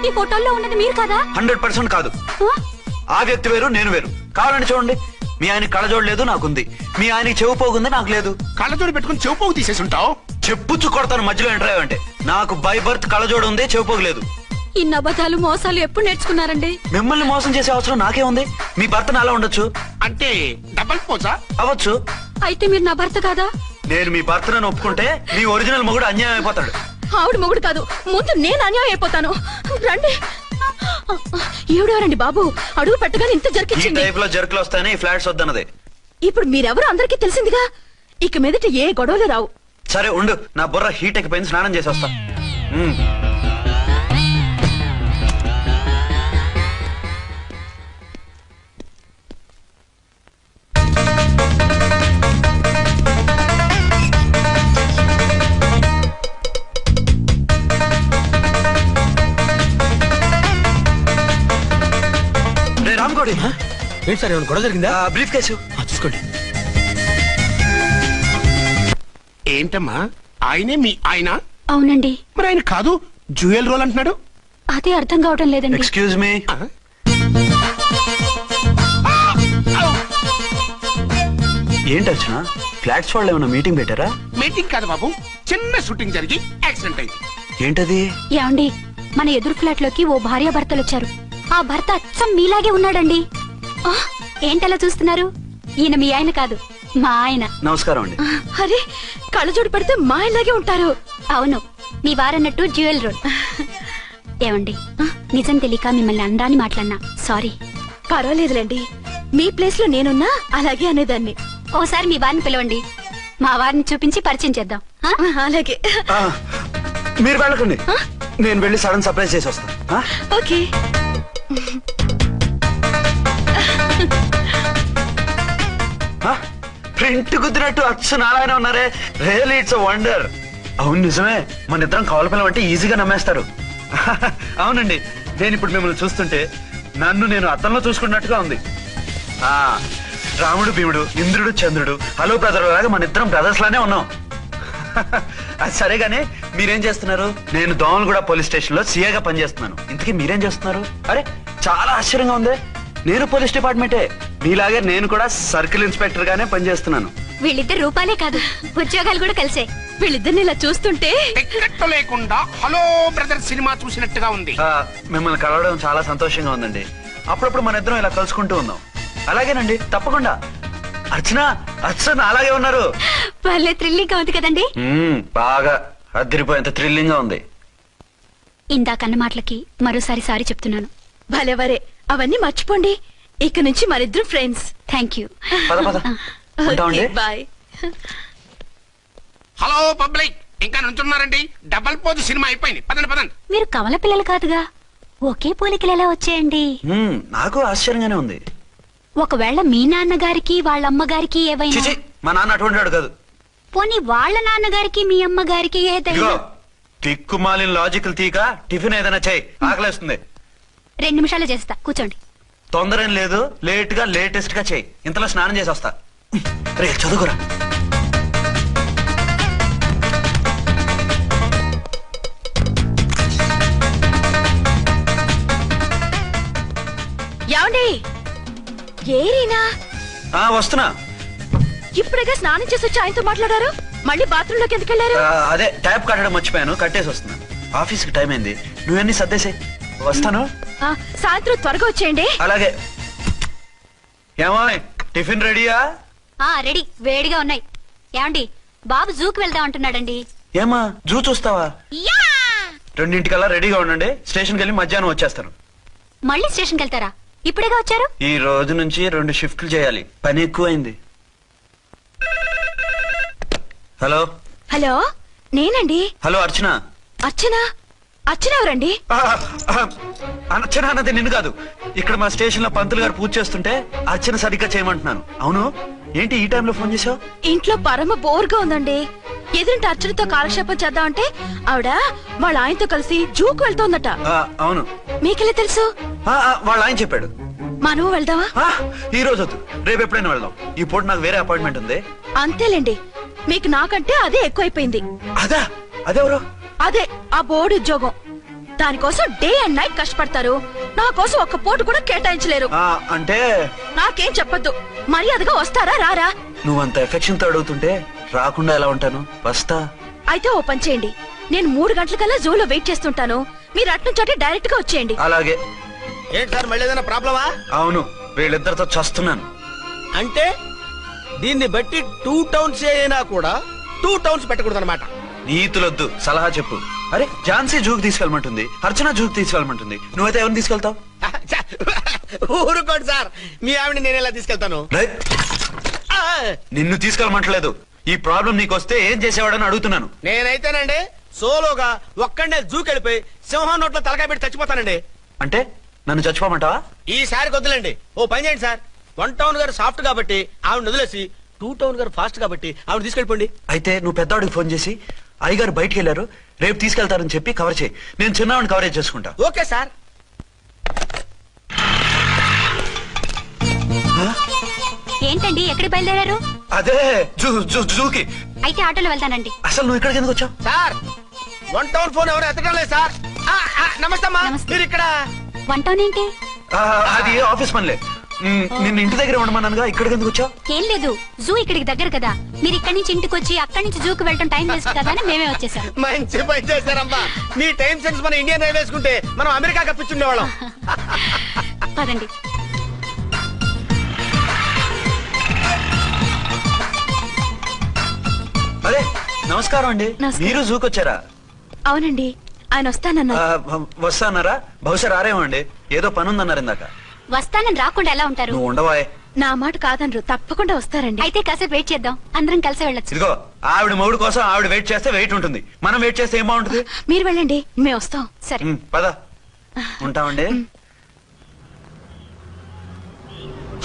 ఈ ఫోటోల్లో ఉన్నది మీరు కదా? 100% కాదు. ఆ వ్యక్తి వేరు, నేను వేరు. కావాలంటే చూడండి. మీ ఆయన కళ్ళజోడు లేదు, నాకుంది. మీ ఆయనకి చెవు పోగుంది, నాకు లేదు. కళ్ళజోడు పెట్టుకుని చెవు పోగు తీసేసి ఉంటావు. చెప్పుచ్చు కొడతాను మధ్యలో ఎంటర్ అంటే. నాకు బై బర్త్ కళ్ళజోడు ఉంది, చెవు పోగు లేదు. ఇన్ని అబద్ధాలు మోసాలు ఎప్పుడు నేర్చుకున్నారండి? మిమ్మల్ని మోసం చేసే అవసరం నాకే ఉంది. మీ భర్తను అలా ఉండొచ్చు. అంటే డబల్ పోజా అవ్వచ్చు. అయితే మీరు నా భర్త కాదా? నేను మీ భర్తను ఒప్పుకుంటే మీ ఒరిజినల్ మొగుడు అన్యాయం అయిపోతాడు. ఆవిడ మొగుడు కాదు, ముందు నేను అన్యాయం అయిపోతాను. రండి. ఎవరెవరండి బాబు? అడుగు పెట్టగానే ఇంత ఈ జరికిచ్చింది. టైప్ లో జర్కులు వస్తాయని ఈ ఫ్లాట్స్ వద్దన్నది. ఇప్పుడు మీరెవరో అందరికీ తెలిసిందిగా. ఇక మీదట ఏ గొడవలు రావు. సరే ఉండు, నా బుర్ర హీట్ ఎక్కిపోయింది, స్నానం చేసి వస్తా. రామ్కోడి ఏంటి సార్, ఏమైనా గొడవ జరిగిందా? బ్రీఫ్ కేసు చూసుకోండి. ఏంటమ్మా, ఆయనే మీ ఆయన? అవునండి. మరి ఆయన కాదు, జ్యూయల్ రోల్ అంటున్నాడు. అదే అర్థం కావడం లేదండి. Excuse me. ఏంటి వచ్చిన ఫ్లాట్స్ వాళ్ళు ఏమైనా మీటింగ్ పెట్టారా? మీటింగ్ కాదు బాబు, చిన్న షూటింగ్ జరిగి యాక్సిడెంట్ అయింది. ఏంటది? ఏమండి, మన ఎదురు ఫ్లాట్ లోకి ఓ భార్య భర్తలు వచ్చారు. ఆ భర్త అచ్చం మీలాగే ఉన్నాడండి. ఏంటలా చూస్తున్నారు? ఈయన మీ ఆయన కాదు, మా ఆయన. నమస్కారం అండి. అరే, కళ్ళజోడు పెడితే మా ఇలాగే ఉంటారు. అవును, మీ వారన్నట్టు జ్యువెల్ రోడ్. ఏమండి, నిజం తెలియక మిమ్మల్ని అందాన్ని మాట్లాడినా సారీ. పర్వాలేదులేండి, మీ ప్లేస్ లో నేనున్నా అలాగే అనేదాన్ని. ఓసారి మీ వారిని పిలవండి, మా వారిని చూపించి పరిచయం చేద్దాం. అలాగే. మీరు వెళ్ళకండి, నేను వెళ్ళి సడన్ సర్ప్రైజ్ చేసి వస్తాను. ఓకే. ప్రింట్ కుదిరినట్టు అచ్చు నారాయణ ఉన్నారే. Really it's a wonder. అవును నిజమే, మన ఇద్దరం కవల పిల్లం అంటే ఈజీగా నమ్మేస్తారు. అవునండి, నేను ఇప్పుడు మిమ్మల్ని చూస్తుంటే నన్ను నేను అద్దంలో చూసుకున్నట్టుగా ఉంది. రాముడు భీముడు, ఇంద్రుడు చంద్రుడు, హలో బ్రదర్ లాగా మన ఇద్దరం బ్రదర్స్ లానే ఉన్నాం. అది సరేగానే మీరేం చేస్తున్నారు? నేను దోమలగూడ పోలీస్ స్టేషన్ లో సీఏగా పనిచేస్తున్నాను. ఇంతకీ మీరేం చేస్తున్నారు? అరే చాలా ఆశ్చర్యంగా ఉంది. నేను పోలీస్ డిపార్ట్మెంటే, మీలాగే నేను కూడా సర్కిల్ ఇన్స్పెక్టర్ గానే పనిచేస్తున్నాను. వీళ్ళిద్దరు రూపాలే కాదు, ఉద్యోగాలు కూడా కలిసే. వీళ్ళిద్దరిని ఇలా చూస్తుంటే టికెట్ లేకుండా హలో బ్రదర్ సినిమా చూసినట్టుగా ఉంది. మిమ్మల్ని కలవడం చాలా సంతోషంగా ఉందండి. అప్పుడప్పుడు మన ఇద్దరం ఇలా కలుసుకుంటూ ఉందాం. అలాగేనండి, తప్పకుండా. అర్చన, అర్చన అలాగే ఉన్నారు. వాళ్ళే థ్రిల్లింగ్ గా ఉంది కదండి. బాగా అదిరిపోయేంత థ్రిల్లింగ్ గా ఉంది. ఇందాకన్న మాటలకి మరోసారి సారీ చెప్తున్నాను. భలేవరే, అవన్నీ మర్చిపోండి. ఇక నుంచి మరిద్దరు friends. Thank you. Bye. Hello public, ఇంకా నుంచున్నారండి? డబల్ పోజ్ సినిమా అయిపోయింది, పదండి పదండి. మీరు కమల పిల్లలు కాదుగా, ఒకే పోలికలు ఎలా వచ్చాయండి? నాకు ఆశ్చర్యంగానే ఉంది. ఒకవేళ మీ నాన్నగారికి వాళ్ళ అమ్మగారికి ఏవైనా? మా నాన్న అటువంటి కాదు. పోనీ వాళ్ళ నాన్నగారికి మీ అమ్మగారికి ఏదైనా? తిక్కుమాలిన లాజికల్ తీక టిఫిన్ ఏదైనా చేయి, ఆకలేస్తుంది. 2 నిమిషాలు చేస్తా, కూర్చోండి. తొందర ఏం లేదు, లేట్ గా లేటెస్ట్ గా చేయి. ఇంతలో స్నానం చేసి వస్తా. రే చదువుకురా. ఏమండి, ఏరీనా? వస్తున్నా. ఇప్పుడేగా స్నానం చేసి వచ్చి ఆయనతో మాట్లాడారు, మళ్ళీ బాత్రూమ్ లోకి ఎందుకు వెళ్ళారు? అదే ట్యాప్ కట్టడం మర్చిపోయాను, కట్టేసి వస్తున్నాను. ఆఫీస్ కి టైం అయింది, నువ్వన్నీ సర్దేసే. వస్తాను. సాయంత్రం త్వరగా వచ్చేయండి. అలాగే. ఏమో టిఫిన్ రెడీయా? రెడీ, వేడిగా ఉన్నాయి. ఏమండి, బాబు జూకి వెళ్దాం అంటున్నాడండి. ఏమా జూ చూస్తావా? 2:00కల్లా రెడీగా ఉండండి, స్టేషన్కి వెళ్ళి మధ్యాహ్నం వచ్చేస్తాను. మళ్ళీ స్టేషన్కి వెళ్తారా? ఇప్పుడేగా వచ్చారు. ఈ రోజు నుంచి 2 షిఫ్ట్లు చేయాలి, పని ఎక్కువైంది. హలో. హలో, నేనండి. హలో అర్చన. అర్చన, అచ్చినవరండి. అర్చన అన్నది నిన్ను కాదు. ఇక్కడ మా స్టేషన్ లో పంతులు గారు పూజ చేస్తుంటే అర్చన సరిగ్గా చేయమంటున్నాను. అవును, ఏంటి ఈ టైంలో ఫోన్ చేసావు? ఇంట్లో పరమ బోర్గా ఉందండి. ఎదురింటి అర్చనతో కాలక్షేపం చేద్దామంటే ఆవిడ వాళ్ళ ఆయనతో కలిసి జూకు వెళ్తోందట. అవును. మీకెళ్ళి తెలుసు? వాళ్ళ ఆయన చెప్పాడు. మనము వెళ్దామా? ఈ రోజు వద్దు, రేపు ఎప్పుడైనా వెళ్దాం. ఈ పూట నాకు వేరే అపాయింట్మెంట్ ఉంది. అంతేలేండి, మీకు నాకంటే అదే ఎక్కువైపోయింది. అదా? అదెవరు? అదే ఆ బోర్డు ఉద్యోగం. దానికోసం డే అండ్ నైట్ కష్టపడతారు. నా కోసం ఒక్క పూట కూడా కేటాయించలేరు. అంటే నాకేం చెప్పొద్దు, మర్యాదగా వస్తారా రారా? నువ్వంత ఎఫెక్షన్ తో అడుగుతుంటే రాకుండా ఎలా ఉంటాను? వస్తా. అయితే ఓ పని చేయండి, నేను 3 గంటలకల్లా జూలో వెయిట్ చేస్తుంటాను. మీరు అట్నుంచి డైరెక్ట్ గా వచ్చేయండి. అలాగే. ఏంటి సార్, మళ్ళీ ఏదైనా ప్రాబ్లమా? అవును, వీళ్ళిద్దరితో చస్తున్నాను. అంటే దీన్ని బట్టి 2 టౌన్స్ అయినా కూడా 2 టౌన్స్ పెట్టకూడదు అనమాట. నీతులొద్దు, సలహా చెప్పు. అరే, ఝాన్సీ జూకి తీసుకెళ్ళమంటుంది, అర్చన జూకి తీసుకెళ్ళమంటుంది. నువ్వైతే ఎవరిని తీసుకెళ్తావు? ఊరుకోండి సార్, మీ ఆవిడ నేను ఎలా తీసుకెళ్తాను? నిన్ను తీసుకెళ్ళమంటలేదు. ఈ ప్రాబ్లం నీకొస్తే ఏం చేసేవాడని అడుగుతున్నాను. నేనైతేనండి సోలోగా ఒక్కడే జూకెళ్ళిపోయి సింహం నోట్లో తలకాయ పెట్టి చచ్చిపోతానండి. అంటే నన్ను చచ్చిపోమంటావా? ఈసారి వద్దులేండి. ఓ పని చేయండి సార్, 1 టౌన్ గారు సాఫ్ట్ కాబట్టి ఆవిడ వదిలేసి 2 టౌన్ గారు ఫాస్ట్ కాబట్టి ఆవిడ తీసుకెళ్ళిపోండి. అయితే నువ్వు పెద్దవాడికి ఫోన్ చేసి అయ్యగారు బయటికి వెళ్ళారు, రేపు తీసుకెళ్తారని చెప్పి కవర్ చేయి. నేను చిన్నవాడిని కవరేజ్ చేసుకుంటా. Okay sir. ఏంటండి ఎక్కడికి బయలుదేరారు? అదే జూకి. అయితే ఆటోలో వెళ్తానండి. అసలు నువ్వు ఇక్కడికి ఎందుకు వచ్చావు? సార్, 1 టౌన్ ఫోన్ ఎవరు ఎత్తడం లేదు సార్. నమస్తే అమ్మా. మీరు ఇక్కడ 1 టౌన్ ఏంటి? అది ఆఫీస్ పనిలే. నిన్ను ఇంటి దగ్గర ఉండమన్నానుగా, ఇక్కడికి ఎందుకు వచ్చావు? ఏం లేదు, జూ ఇక్కడికి దగ్గర కదా. మీరు ఇక్కడి నుంచి ఇంటికి వచ్చి అక్కడి నుంచి జూకి వెళ్ళడం టైం వేస్ట్ కదా అని మేమే వచ్చేసాం. మంచి పని చేశారమ్మా. మీ టైం సెన్స్ మన ఇండియన్ రైల్వేస్ కుంటే మనం అమెరికా కప్పించుండేవాళ్ళం. పదండి. అరే, నమస్కారం అండి. మీరు జూకి వచ్చారా? అవునండి, ఆయన వస్తానన్నారు. వస్తానరా? బహుశా రారేమో అండి, ఏదో పని ఉందన్నారు ఇందాక. వస్తానని రాకుండా ఎలా ఉంటారు? నువ్వు ఉండవాయ్. నా మాట కాదనరు, తప్పకుండా వస్తారండి. అయితే కాసేపు వెయిట్ చేద్దాం, అందరం కలిసి వెళ్ళొచ్చు. ఇదిగో, ఆవిడ మొగుడు కోసం ఆవిడ వెయిట్ చేస్తే వెయిట్ ఉంటుంది, మనం వెయిట్ చేస్తే ఏం బాగుంటుంది? మీరు వెళ్ళండి, మేము వస్తాం. సరే పద, ఉంటామండి.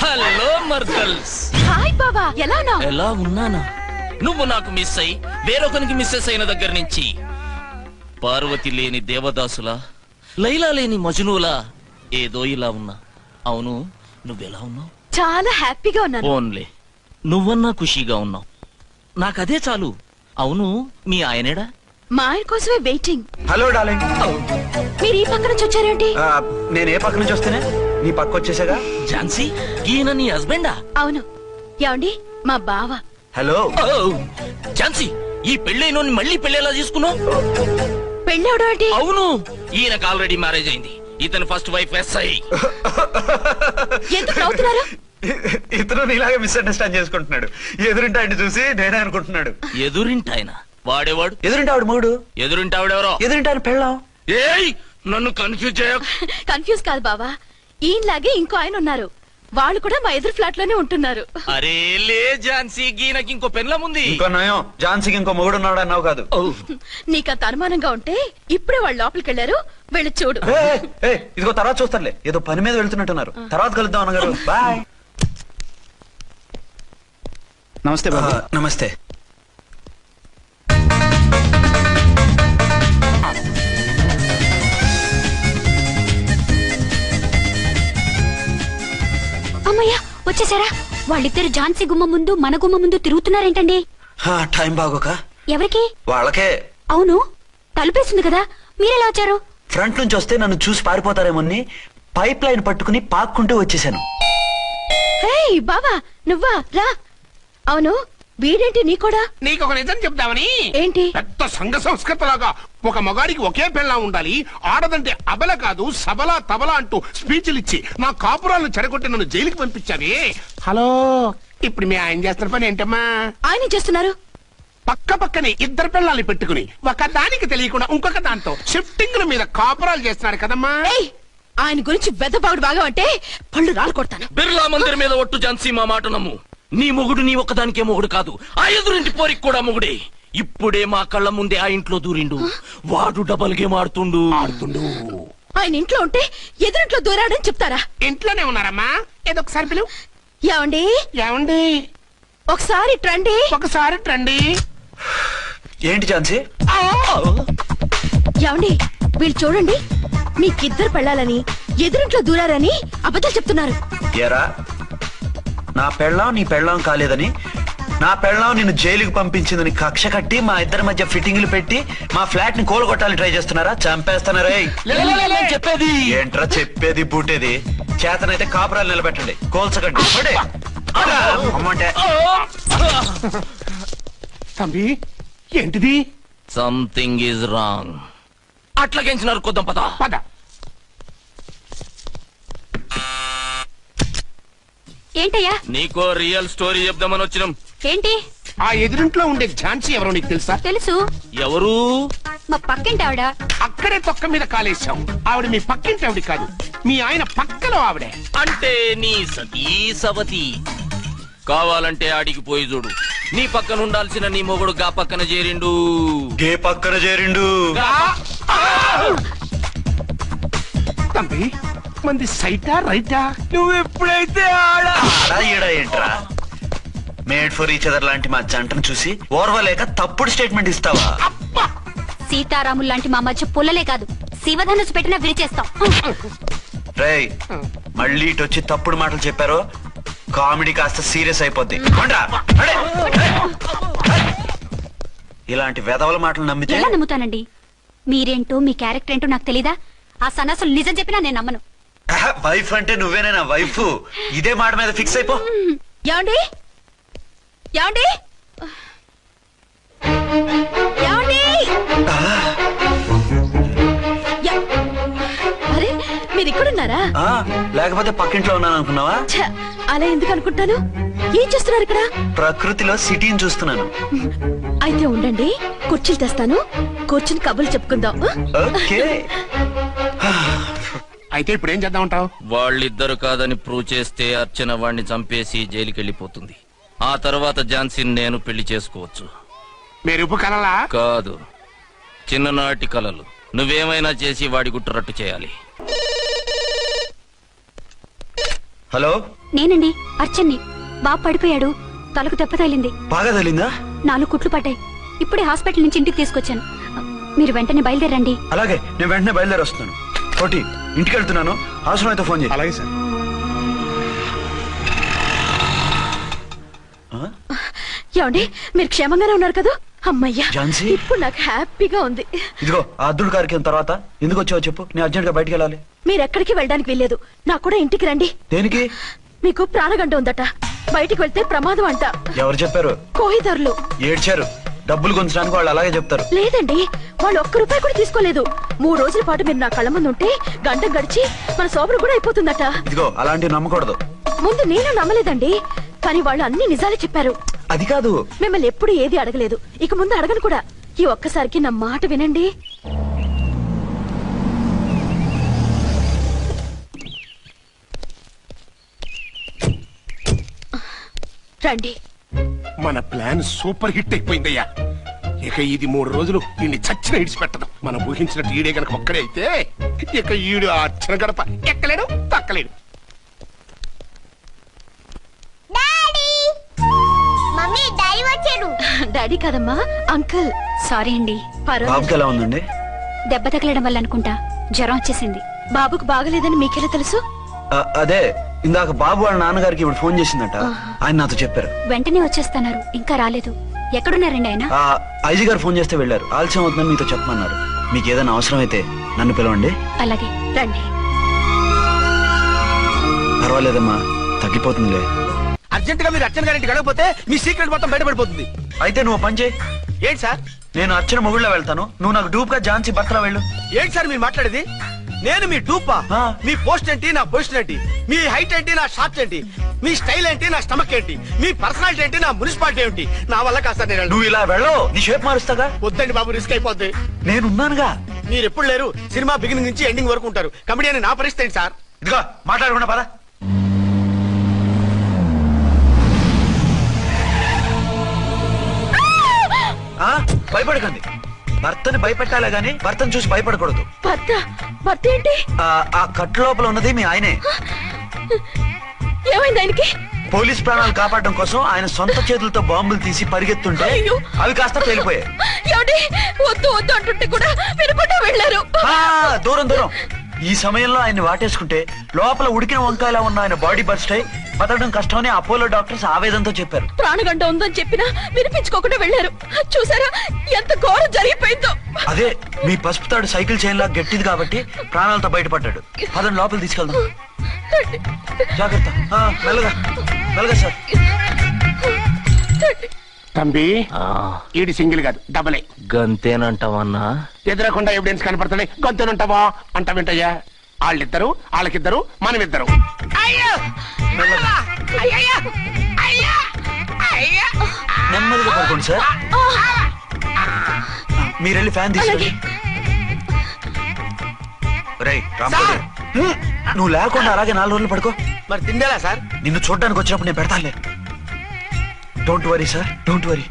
హలో మర్దల్స్. హాయ్ బాబా, ఎలా ఉన్నావు? ఎలా ఉన్నానా? నువ్వు నాకు మిస్ అయి వేరొకరికి మిస్సెస్ అయిన దగ్గర నుంచి పార్వతి లేని దేవదాసులా, లైలా లేని మజునులా ఏదో ఇలా ఉన్నా. అవును, నువ్వెలా ఉన్నావు? చాలా హ్యాపీగా ఉన్నాను. ఓన్లీ నువ్వన్నా ఖుషీగా ఉన్నావు, నాకదే చాలు. అవును, మీ ఆయనేడా? మా ఆయన కోసమే వెయిటింగ్. Hello darling. మీరు ఈ పక్క నుంచి వచ్చారేంటి? నేను ఏ పక్క నుంచి వస్తేనే నీ పక్క వచ్చేసాగా. ఝాన్సీ, ఈయన నీ హస్బెండా? అవును. ఏమండి, మా బావ. హలో. ఝాన్సీ, ఈ పెళ్ళైన మళ్ళీ పెళ్ళేలా తీసుకున్నావు? పెళ్ళవడం ఏంటి? అవును, ఈయనకు ఆల్రెడీ మ్యారేజ్ అయింది. ఇతను ఫస్ట్ వైఫ్ ఎస్ఐ. ఎందుకు నవ్వుతున్నారు? ఇతను నీలాగే మిస్అండర్స్టాండ్ చేసుకుంటున్నాడు. ఎదురింటి ఆయన చూసి నేనే అనుకుంటున్నాడు. ఎదురింటి ఆయన వాడేవాడు? ఎదురింటి ఆవిడ మూడు. ఎదురింటి ఆవిడెవరో? ఎదురింటి ఆయన పెళ్ళాం. ఏయ్, నన్ను కన్ఫ్యూజ్ చేయ. కన్ఫ్యూజ్ కాదు బావా, ఈయనలాగే ఇంకో ఆయన ఉన్నారు, వాళ్ళు కూడా మా ఎదురు ఫ్లాట్ లోనే ఉంటున్నారు. అరే లే ఝాన్సీ, గీనకి ఇంకో పెళ్ళం ఉంది. ఇంకో నయం, ఝాన్సీకి ఇంకో మొగుడు ఉన్నాడు అన్నావు కాదు. నీకంత అనుమానంగా ఉంటే ఇప్పుడే వాళ్ళు లోపలికి వెళ్ళారు, వెళ్ళి చూడు. ఇదిగో తర్వాత చూస్తారులే, ఏదో పని మీద వెళ్తున్నట్టున్నారు. తర్వాత కలుద్దాం అన్నగారు. బాయ్. నమస్తే బాబా. నమస్తే. అమ్మయ్యా, వచ్చేసారా? వాళ్ళిద్దరు ఝాన్సీ గుమ్మ ముందు మన గుమ్మ ముందు తిరుగుతున్నారేంటండి? టైం బాగోక. ఎవరికి? వాళ్ళకే. అవును, తలుపేస్తుంది కదా, మీరెలా వచ్చారు? ఫ్రంట్ నుంచి వస్తే నన్ను చూసి పారిపోతారేమోని పైప్ లైన్ పట్టుకుని పాక్కుంటూ వచ్చేసాను. హే బావా, నువ్వా? రా. అవును, వీడేంటి నీ కూడా? నీకు ఒక నిజం చెప్తామని. ఏంటి? పెద్ద సంఘ సంస్కృతలాగా ఒక మగాడికి ఒకే పెళ్ళం ఉండాలి, ఆడదంటే అబల కాదు సబలా తబలా అంటూ స్పీచ్లు ఇచ్చి నా కాపురాలను చెడగొట్టి నన్ను జైలుకి పంపించావి. హలో, ఇప్పుడు మీ ఆయన చేస్తున్న పని ఏంటమ్మా? ఆయన చేస్తున్నారు పక్క పక్కనే 2 పిల్లల్ని పెట్టుకుని ఒక దానికి తెలియకుండా ఇంకొక దాంతో షిఫ్టింగ్ మీద కాపురాలు చేస్తున్నారు కదమ్మా. ఆయన గురించి బెద్దబాగుడు బాగా అంటే పళ్ళు రాలు కొడతాను. బిర్లా మందిర్ మీద ఒట్టు ఝాన్సీ, మా మాట నమ్ము. నీ మొగుడు నీ ఒక్కదానికే మొగుడు కాదు, ఆ ఎదురింటి పోరికి కూడా మొగుడే. ఇప్పుడే మా కళ్ళ ముందే ఆ ఇంట్లో దూరిండు. వాడు డబల్ గేమ్ ఆడుతుండు. ఆయన ఇంట్లో ఉంటే ఎదురింట్లో దూరాడని చెప్తారా? ఇంట్లోనే ఉన్నారమ్మా. ఏదో ఒకసారి పిలువు. ఏమండి ఏమండి ఒకసారి ట్రండి. ఒకసారి ట్రండి. ఏంటి ఝాన్సీ? ఏమండి వీళ్ళు చూడండి, మీకిద్దరు పెళ్ళాలని ఎదురింట్లో దూరారని అబద్ధాలు చెప్తున్నారు. ఎరా నా పెళ్ళాం నీ పెళ్ళాం కాలేదని, నా పెళ్ళాం నిన్ను జైలుకి పంపించిందని కక్ష కట్టి మా ఇద్దరి మధ్య ఫిట్టింగ్లు పెట్టి మా ఫ్లాట్ ని కోలుగొట్టాలని ట్రై చేస్తున్నారా? చంపేస్తున్నారా? చెప్పేది ఏంట్రా చెప్పేది బూటేది? చేతనైతే కాపురాలు నిలబెట్టండి, కోల్చకండి. అమ్మంటే తమ్మి ఏంటిది? Something is wrong. అట్లాగేంచినారు కొద్దాం పద. పద. ఏంటయ్యా? నీకో రియల్ స్టోరీ చెప్దామని వచ్చినాం. ఏంటి? ఆ ఎదురింట్లో ఉండే ఝాన్సీ ఎవరో నీకు తెలుసా? తెలుసు. ఎవరు? మా పక్కింటి ఆవిడ. అక్కడే తొక్క మీద కాలేశాం. ఆవిడ మీ పక్కింటి ఆవిడ కాదు, మీ ఆయన పక్కలో ఆవిడే. అంటే నీ సతీ సవతి. కావాలంటే ఆడికి పోయి చూడు. నీ పక్కన ఉండాల్సిన నీ మొగుడు గా పక్కన చేరిండు. గే పక్కన చేరిండు. తమ్మి మంది సైటా రైటా? నువ్వు ఎప్పుడైతే ఆడా ఈడా ఏంట్రా? మేడ్ ఫర్ ఈచ్ అదర్ లాంటి మా జంటను చూసి ఓర్వలేక తప్పుడు స్టేట్మెంట్ ఇస్తావా? సీతారాములు లాంటి మా మధ్య పుల్లలే కాదు, శివధనుసు పెట్టినా విరిచేస్తాం. రేయ్ మళ్ళీ ఇటు వచ్చి తప్పుడు మాటలు చెప్పారో కామెడీ కాస్త సీరియస్ అయిపోద్ది. ఇలాంటి వెధవల మాటలు నమ్మితే ఎలా నమ్ముతానండి? మీరేంటో మీ క్యారెక్టర్ ఏంటో నాకు తెలీదా? ఆ సన్నాసులు నిజం చెప్పినా నేను నమ్మను. వైఫ్ అంటే నువ్వేనా వైఫ్? ఇదే మాట మీద ఫిక్స్ అయిపో. ఏమండి ఏమండి ఏమండి? అరే మీరు ఇక్కడున్నారా? లేకపోతే పక్కింట్లో ఉన్నాను అనుకున్నావా? అలా ఎందుకు అనుకుంటాను? ఏం చేస్తున్నారు ఇక్కడ? ప్రకృతిలో సిటీని చూస్తున్నాను. అయితే ఉండండి, కుర్చీలు తెస్తాను, కూర్చుని కబుర్లు చెప్పుకుందాం. ఓకే. అయితే ఇప్పుడు ఏం చేద్దామంటావు? వాళ్ళిద్దరు కాదని ప్రూవ్ చేస్తే అర్చన వాణ్ణి చంపేసి జైలుకి వెళ్ళిపోతుంది. ఆ తర్వాత ఝాన్సీని నేను పెళ్లి చేసుకోవచ్చు. మెరుపు కలలా? కాదు, చిన్ననాటి కలలు. నువ్వేమైనా చేసి వాడి గుట్టరట్టు చేయాలి. హలో, నేనండి అర్చన్ని. బాబు పడిపోయాడు, తలకు దెబ్బ తగిలింది. బాగా తగిలిందా? 4 కుట్లు పడ్డాయి. ఇప్పుడే హాస్పిటల్ నుంచి ఇంటికి తీసుకొచ్చాను. మీరు వెంటనే బయలుదేరండి. అలాగే, నేను వెంటనే బయలుదేరి వస్తున్నాను. కోటి, ఇంటికి వెళ్తున్నాను, అవసరం అయితే ఫోన్ చేయి. అలాగే సార్. ఏమండి మీరు క్షేమంగానే ఉన్నారు కదా? అమ్మయ్యా, ఝాన్సీ? ఇప్పుడు నాకు హ్యాపీగా ఉంది. ఇదిగో ఆ అద్దుడు కార్యక్రమం తర్వాత ఎందుకు వచ్చావో చెప్పు, నేను అర్జెంట్ గా బయటికి వెళ్ళాలి. మీరు ఎక్కడికి వెళ్ళడానికి వెళ్ళలేదు, నాకు కూడా ఇంటికి రండి. దేనికి? మీకు ప్రాణగంట ఉందట, బయటికి వెళ్తే ప్రమాదం అంట. ఎవరు చెప్పారు? కోహిదారులు ఏడ్చారు. డబ్బులు గుంచడానికి వాళ్ళు అలాగే చెప్తారు. లేదండి, వాళ్ళు ₹1 కూడా తీసుకోలేదు. 3 రోజుల పాటు మీరు నా కళ్ళ ముందు ఉంటే గంట గడిచి మన సోబరు కూడా అయిపోతుందట. ఇదిగో అలాంటివి నమ్మకూడదు. ముందు నేను నమ్మలేదండి, కానీ వాళ్ళు అన్ని నిజాలే చెప్పారు. అది కాదు, మిమ్మల్ని ఎప్పుడు ఏది అడగలేదు, ఇక ముందు అడగను కూడా. ఈ ఒక్కసారికి నా మాట వినండి. రండి. మన ప్లాన్ సూపర్ హిట్ అయిపోయిందయ్యా. ఇక ఇది 3 రోజులు ఈయన్ని చచ్చిన ఇడిచిపెట్టదు. మనం ఊహించినట్టు ఈడే గనక ఒక్కడే అయితే ఇక ఈడు ఆ అర్చన గడప ఎక్కలేడు, తక్కలేడు. డాడీ కాదమ్మా, అంకుల్. సారీ అండి. బాబుకి ఎలా ఉందండి? దెబ్బ తగలడం వల్ల అనుకుంటా జ్వరం వచ్చేసింది. బాబుకు బాగలేదని మీకెలా తెలుసు? అదే ఇందాక బాబు వాళ్ళ నాన్నగారికి ఇప్పుడు ఫోన్ చేసిందట, ఆయన నాతో చెప్పారు. వెంటనే వచ్చేస్తున్నారు, ఇంకా రాలేదు. ఎక్కడున్నారండి ఆయన? ఐజీ గారు ఫోన్ చేస్తే వెళ్ళారు. ఆలస్యం అవుతుందని మీతో చెప్పమన్నారు. మీకు ఏదైనా అవసరం అయితే నన్ను పిలవండి. అలాగే రండి. పర్వాలేదమ్మా, తగ్గిపోతుందిలే. అర్జెంట్ గా మీరు అర్చన గారింటికి వెళ్ళకపోతే మీ సీక్రెట్ మొత్తం బయటపడిపోతుంది. అయితే నువ్వు పని చేయి. ఏంటి సార్? నేను అర్చన మొగుళ్ళ వెళ్తాను, నువ్వు నాకు డూప్ గా ఝాన్సీ భర్తలో వెళ్ళు. ఏంటి సార్ మీరు మాట్లాడేది? నేను మీ డూపా? మీ పోస్ట్ ఏంటి, నా పొజిషన్ ఏంటి? మీ హైట్ ఏంటి, నా షార్ట్ ఏంటి? మీ స్టైల్ ఏంటి, నా స్టమక్ ఏంటి? మీ పర్సనాలిటీ ఏంటి, నా మున్సిపాలిటీ ఏంటి? నా వల్ల కాస్త నేను నువ్వు ఇలా వెళ్ళవు, నీ షేప్ మారుస్తాగా. వద్దండి బాబు, రిస్క్ అయిపోద్ది. నేనున్నానుగా. మీరు ఎప్పుడు లేరు, సినిమా బిగినింగ్ నుంచి ఎండింగ్ వరకు ఉంటారు. కమెడియన్ నా పరిస్థితి ఏంటి సార్? ఇదిగో మాట్లాడకుండా పద. భయపడకండి. భర్తని భయపెట్టాలే గాని భర్తను చూసి భయపడకూడదు. భర్త ఏంటి? ఆ కట్టు లోపల ఉన్నది మీ ఆయనే. ఏమైంది ఆయనకి? పోలీస్ ప్రాణాలు కాపాడడం కోసం ఆయన సొంత చేతులతో బాంబులు తీసి పరిగెత్తుంటే అవి కాస్త పేలిపోయాయి. వద్దు వద్దు అంటుంటే కూడా వినకుండా వెళ్ళారు. దూరం దూరం. ఈ సమయంలో ఆయన్ని వాటేసుకుంటే లోపల ఉడికిన వంకాయలా ఉన్న ఆయన బాడీ బర్స్ట్ అయి బతకడం కష్టమని అపోలో డాక్టర్స్ ఆవేదంతో చెప్పారు. ప్రాణగంట ఉందని చెప్పినా వినిపించుకోకుండా వెళ్ళారు. చూసారా ఎంత ఘోరం జరిగిపోయిందో. అదే మీ పసుపు తాడు సైకిల్ చైన్ లా గట్టిది కాబట్టి ప్రాణాలతో బయటపడ్డాడు. అతను లోపల తీసుకెళ్దాం. జాగ్రత్త. మెల్లగా మెల్లగా సార్. తంబి ఈడి సింగిల్ కాదు డబలే. గంతేనంటావన్నా? ఎదురకుండా ఎవిడెన్స్ కనపడుతున్నాయి. గొంతునుంటావా అంటావేంటయ్యా? వాళ్ళిద్దరు వాళ్ళకిద్దరు మనమిద్దరు. నెమ్మదిగా పడుకోండి సార్. మీరెళ్ళి ఫ్యాన్ తీసుకోండి. రై రాంపూడి, నువ్వు లేకుండా అలాగే 4 రోజులు పడుకో. మరి తిండేలా సార్? నిన్ను చూడడానికి వచ్చినప్పుడు నేను పెడతానులే. Don't worry sir, don't worry.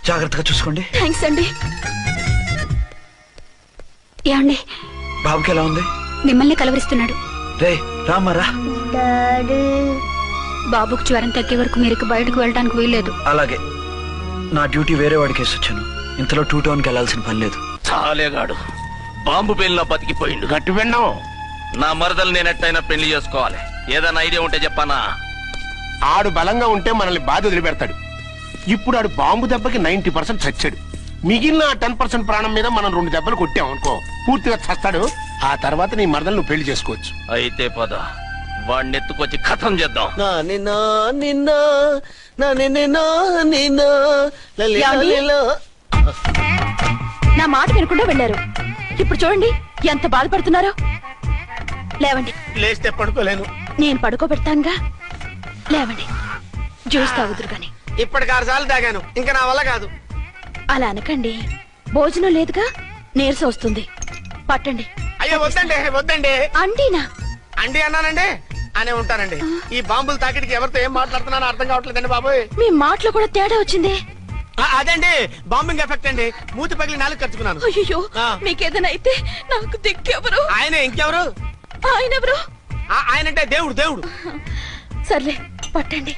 జాగ్రత్తగా చూసుకోండి. థ్యాంక్స్ అండి. ఏమండి బాబుకి ఎలా ఉంది? మిమ్మల్ని కలవరిస్తున్నాడు. రే రామారా. బాబుకు జ్వరం తగ్గే వరకు మీరు బయటకు వెళ్ళడానికి వీల్లేదు. అలాగే. నా డ్యూటీ వేరే వాడికి వేసి వచ్చాను. ఇంతలో 2 టౌన్కి వెళ్ళాల్సిన పని లేదు. చాలేగాడు బాంబు పేలినా బతికిపోయిండు. గట్టి విన్నావు. నా మరదలు నేను ఎట్టయినా పెళ్లి చేసుకోవాలి. ఏదైనా ఐడియా ఉంటే చెప్పానా? ఆడు బలంగా ఉంటే మనల్ని బాధ వదిలిపెడతాడు. ఇప్పుడు ఆడు బాంబు దెబ్బకి 90% చచ్చాడు. మిగిలిన 10% ప్రాణం మీద మనం 2 దెబ్బలు కొట్టాం అనుకో, పూర్తిగా చస్తాడు. ఆ తర్వాత నీ మరదలు నువ్వు పెళ్లి చేసుకోవచ్చు. అయితే పద, వాడిని ఎత్తుకొచ్చి కథం చేద్దాం. నా మాట వినకుండా వెళ్ళారు. ఇప్పుడు చూడండి ఎంత బాధపడుతున్నారో. లేవండి. లేస్తే పడుకోలేను. నేను పడుకోబెడతానుగా. లేవండి, జ్యూస్ తాగుదురు గాని. ఇప్పటికి 6 సార్లు తాగాను. ఇంకా నా వల్ల కాదు. అలా అనకండి. భోజనం లేదుగా, నీరసం వస్తుంది. పట్టండి. అయ్యో వద్దండి వద్దండి. అండినా? అండి అన్నానండి అనే ఉంటానండి. ఈ బాంబులు తాకిడికి ఎవరితో ఏం మాట్లాడుతున్నానో అర్థం కావట్లేదండి బాబోయ్. మీ మాటలో కూడా తేడా వచ్చింది. అదండి బాంబింగ్ ఎఫెక్ట్ అండి. మూతి పగిలి 4 ఖర్చుకున్నాను. అయ్యో మీకేదైనా అయితే నాకు దిక్కెవరు? ఆయనే. ఇంకెవరు? ఆయనెవరు? ఆయనంటే దేవుడు. దేవుడు. సర్లే పట్టండి.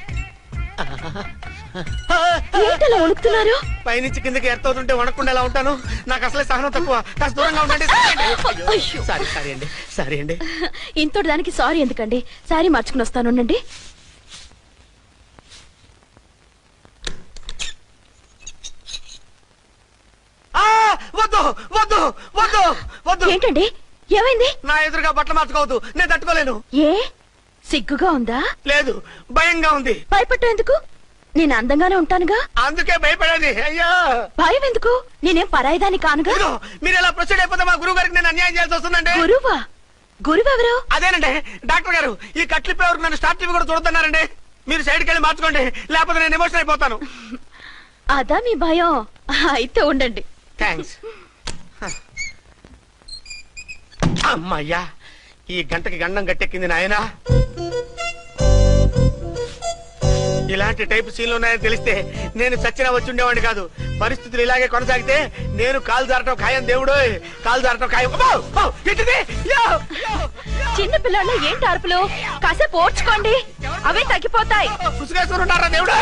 ఏంటలా వణుకుతున్నారు? పైనుంచి కిందకి ఎర్తవుతుంటే వణకుండా ఎలా ఉంటాను? నాకు అసలే సహనం తక్కువ. కాస్త దూరంగా ఉండండి. సారీ అండి, సారీ అండి. ఇంతటి దానికి సారీ ఎందుకండి? సారీ మార్చుకుని వస్తాను. ఉండండి. వద్దు వద్దు వద్దు వద్దు. ఏంటండి ఏమైంది? నా ఎదురుగా బట్టలు మార్చుకోవద్దు. నేను తట్టుకోలేను. ఏ సిగ్గుగా ఉందా? లేదు, భయంగా ఉంది. భయపడ్డా ఎందుకు? నేను అందంగానే ఉంటానుగా. అందుకే భయపడాలి. అయ్యా భయం ఎందుకు? నేనేం పరాయిదాన్ని కానుగా. మీరు ఎలా ప్రొసీడ్ అయిపోతే మా గురువు గారికి నేను అన్యాయం చేయాల్సి వస్తుందండి. గురువా? గురువెవరు? అదేనండి డాక్టర్ గారు. ఈ కట్లిప్పే వరకు నన్ను స్టార్ట్ టీవీ కూడా చూడొద్దన్నారండి. మీరు సైడ్కి వెళ్ళి మార్చుకోండి, లేకపోతే నేను ఎమోషన్ అయిపోతాను. అదా మీ భయం? అయితే ఉండండి. థ్యాంక్స్. అమ్మయ్యా, ఈ గంటకి గండం గట్టెక్కింది నాయనా. ఇలాంటి టైప్ సీన్లు ఉన్నాయని తెలిస్తే నేను చచ్చినా వచ్చి ఉండేవాడిని కాదు. పరిస్థితులు ఇలాగే కొనసాగితే నేను కాలు జారటం ఖాయం. దేవుడు, కాలు జారటం ఖాయం. చిన్న పిల్లలు ఏంటి అరుపులు? కాసేపు ఓర్చుకోండి, అవే తగ్గిపోతాయి. పుసుగేసుకుని ఉంటారా దేవుడు?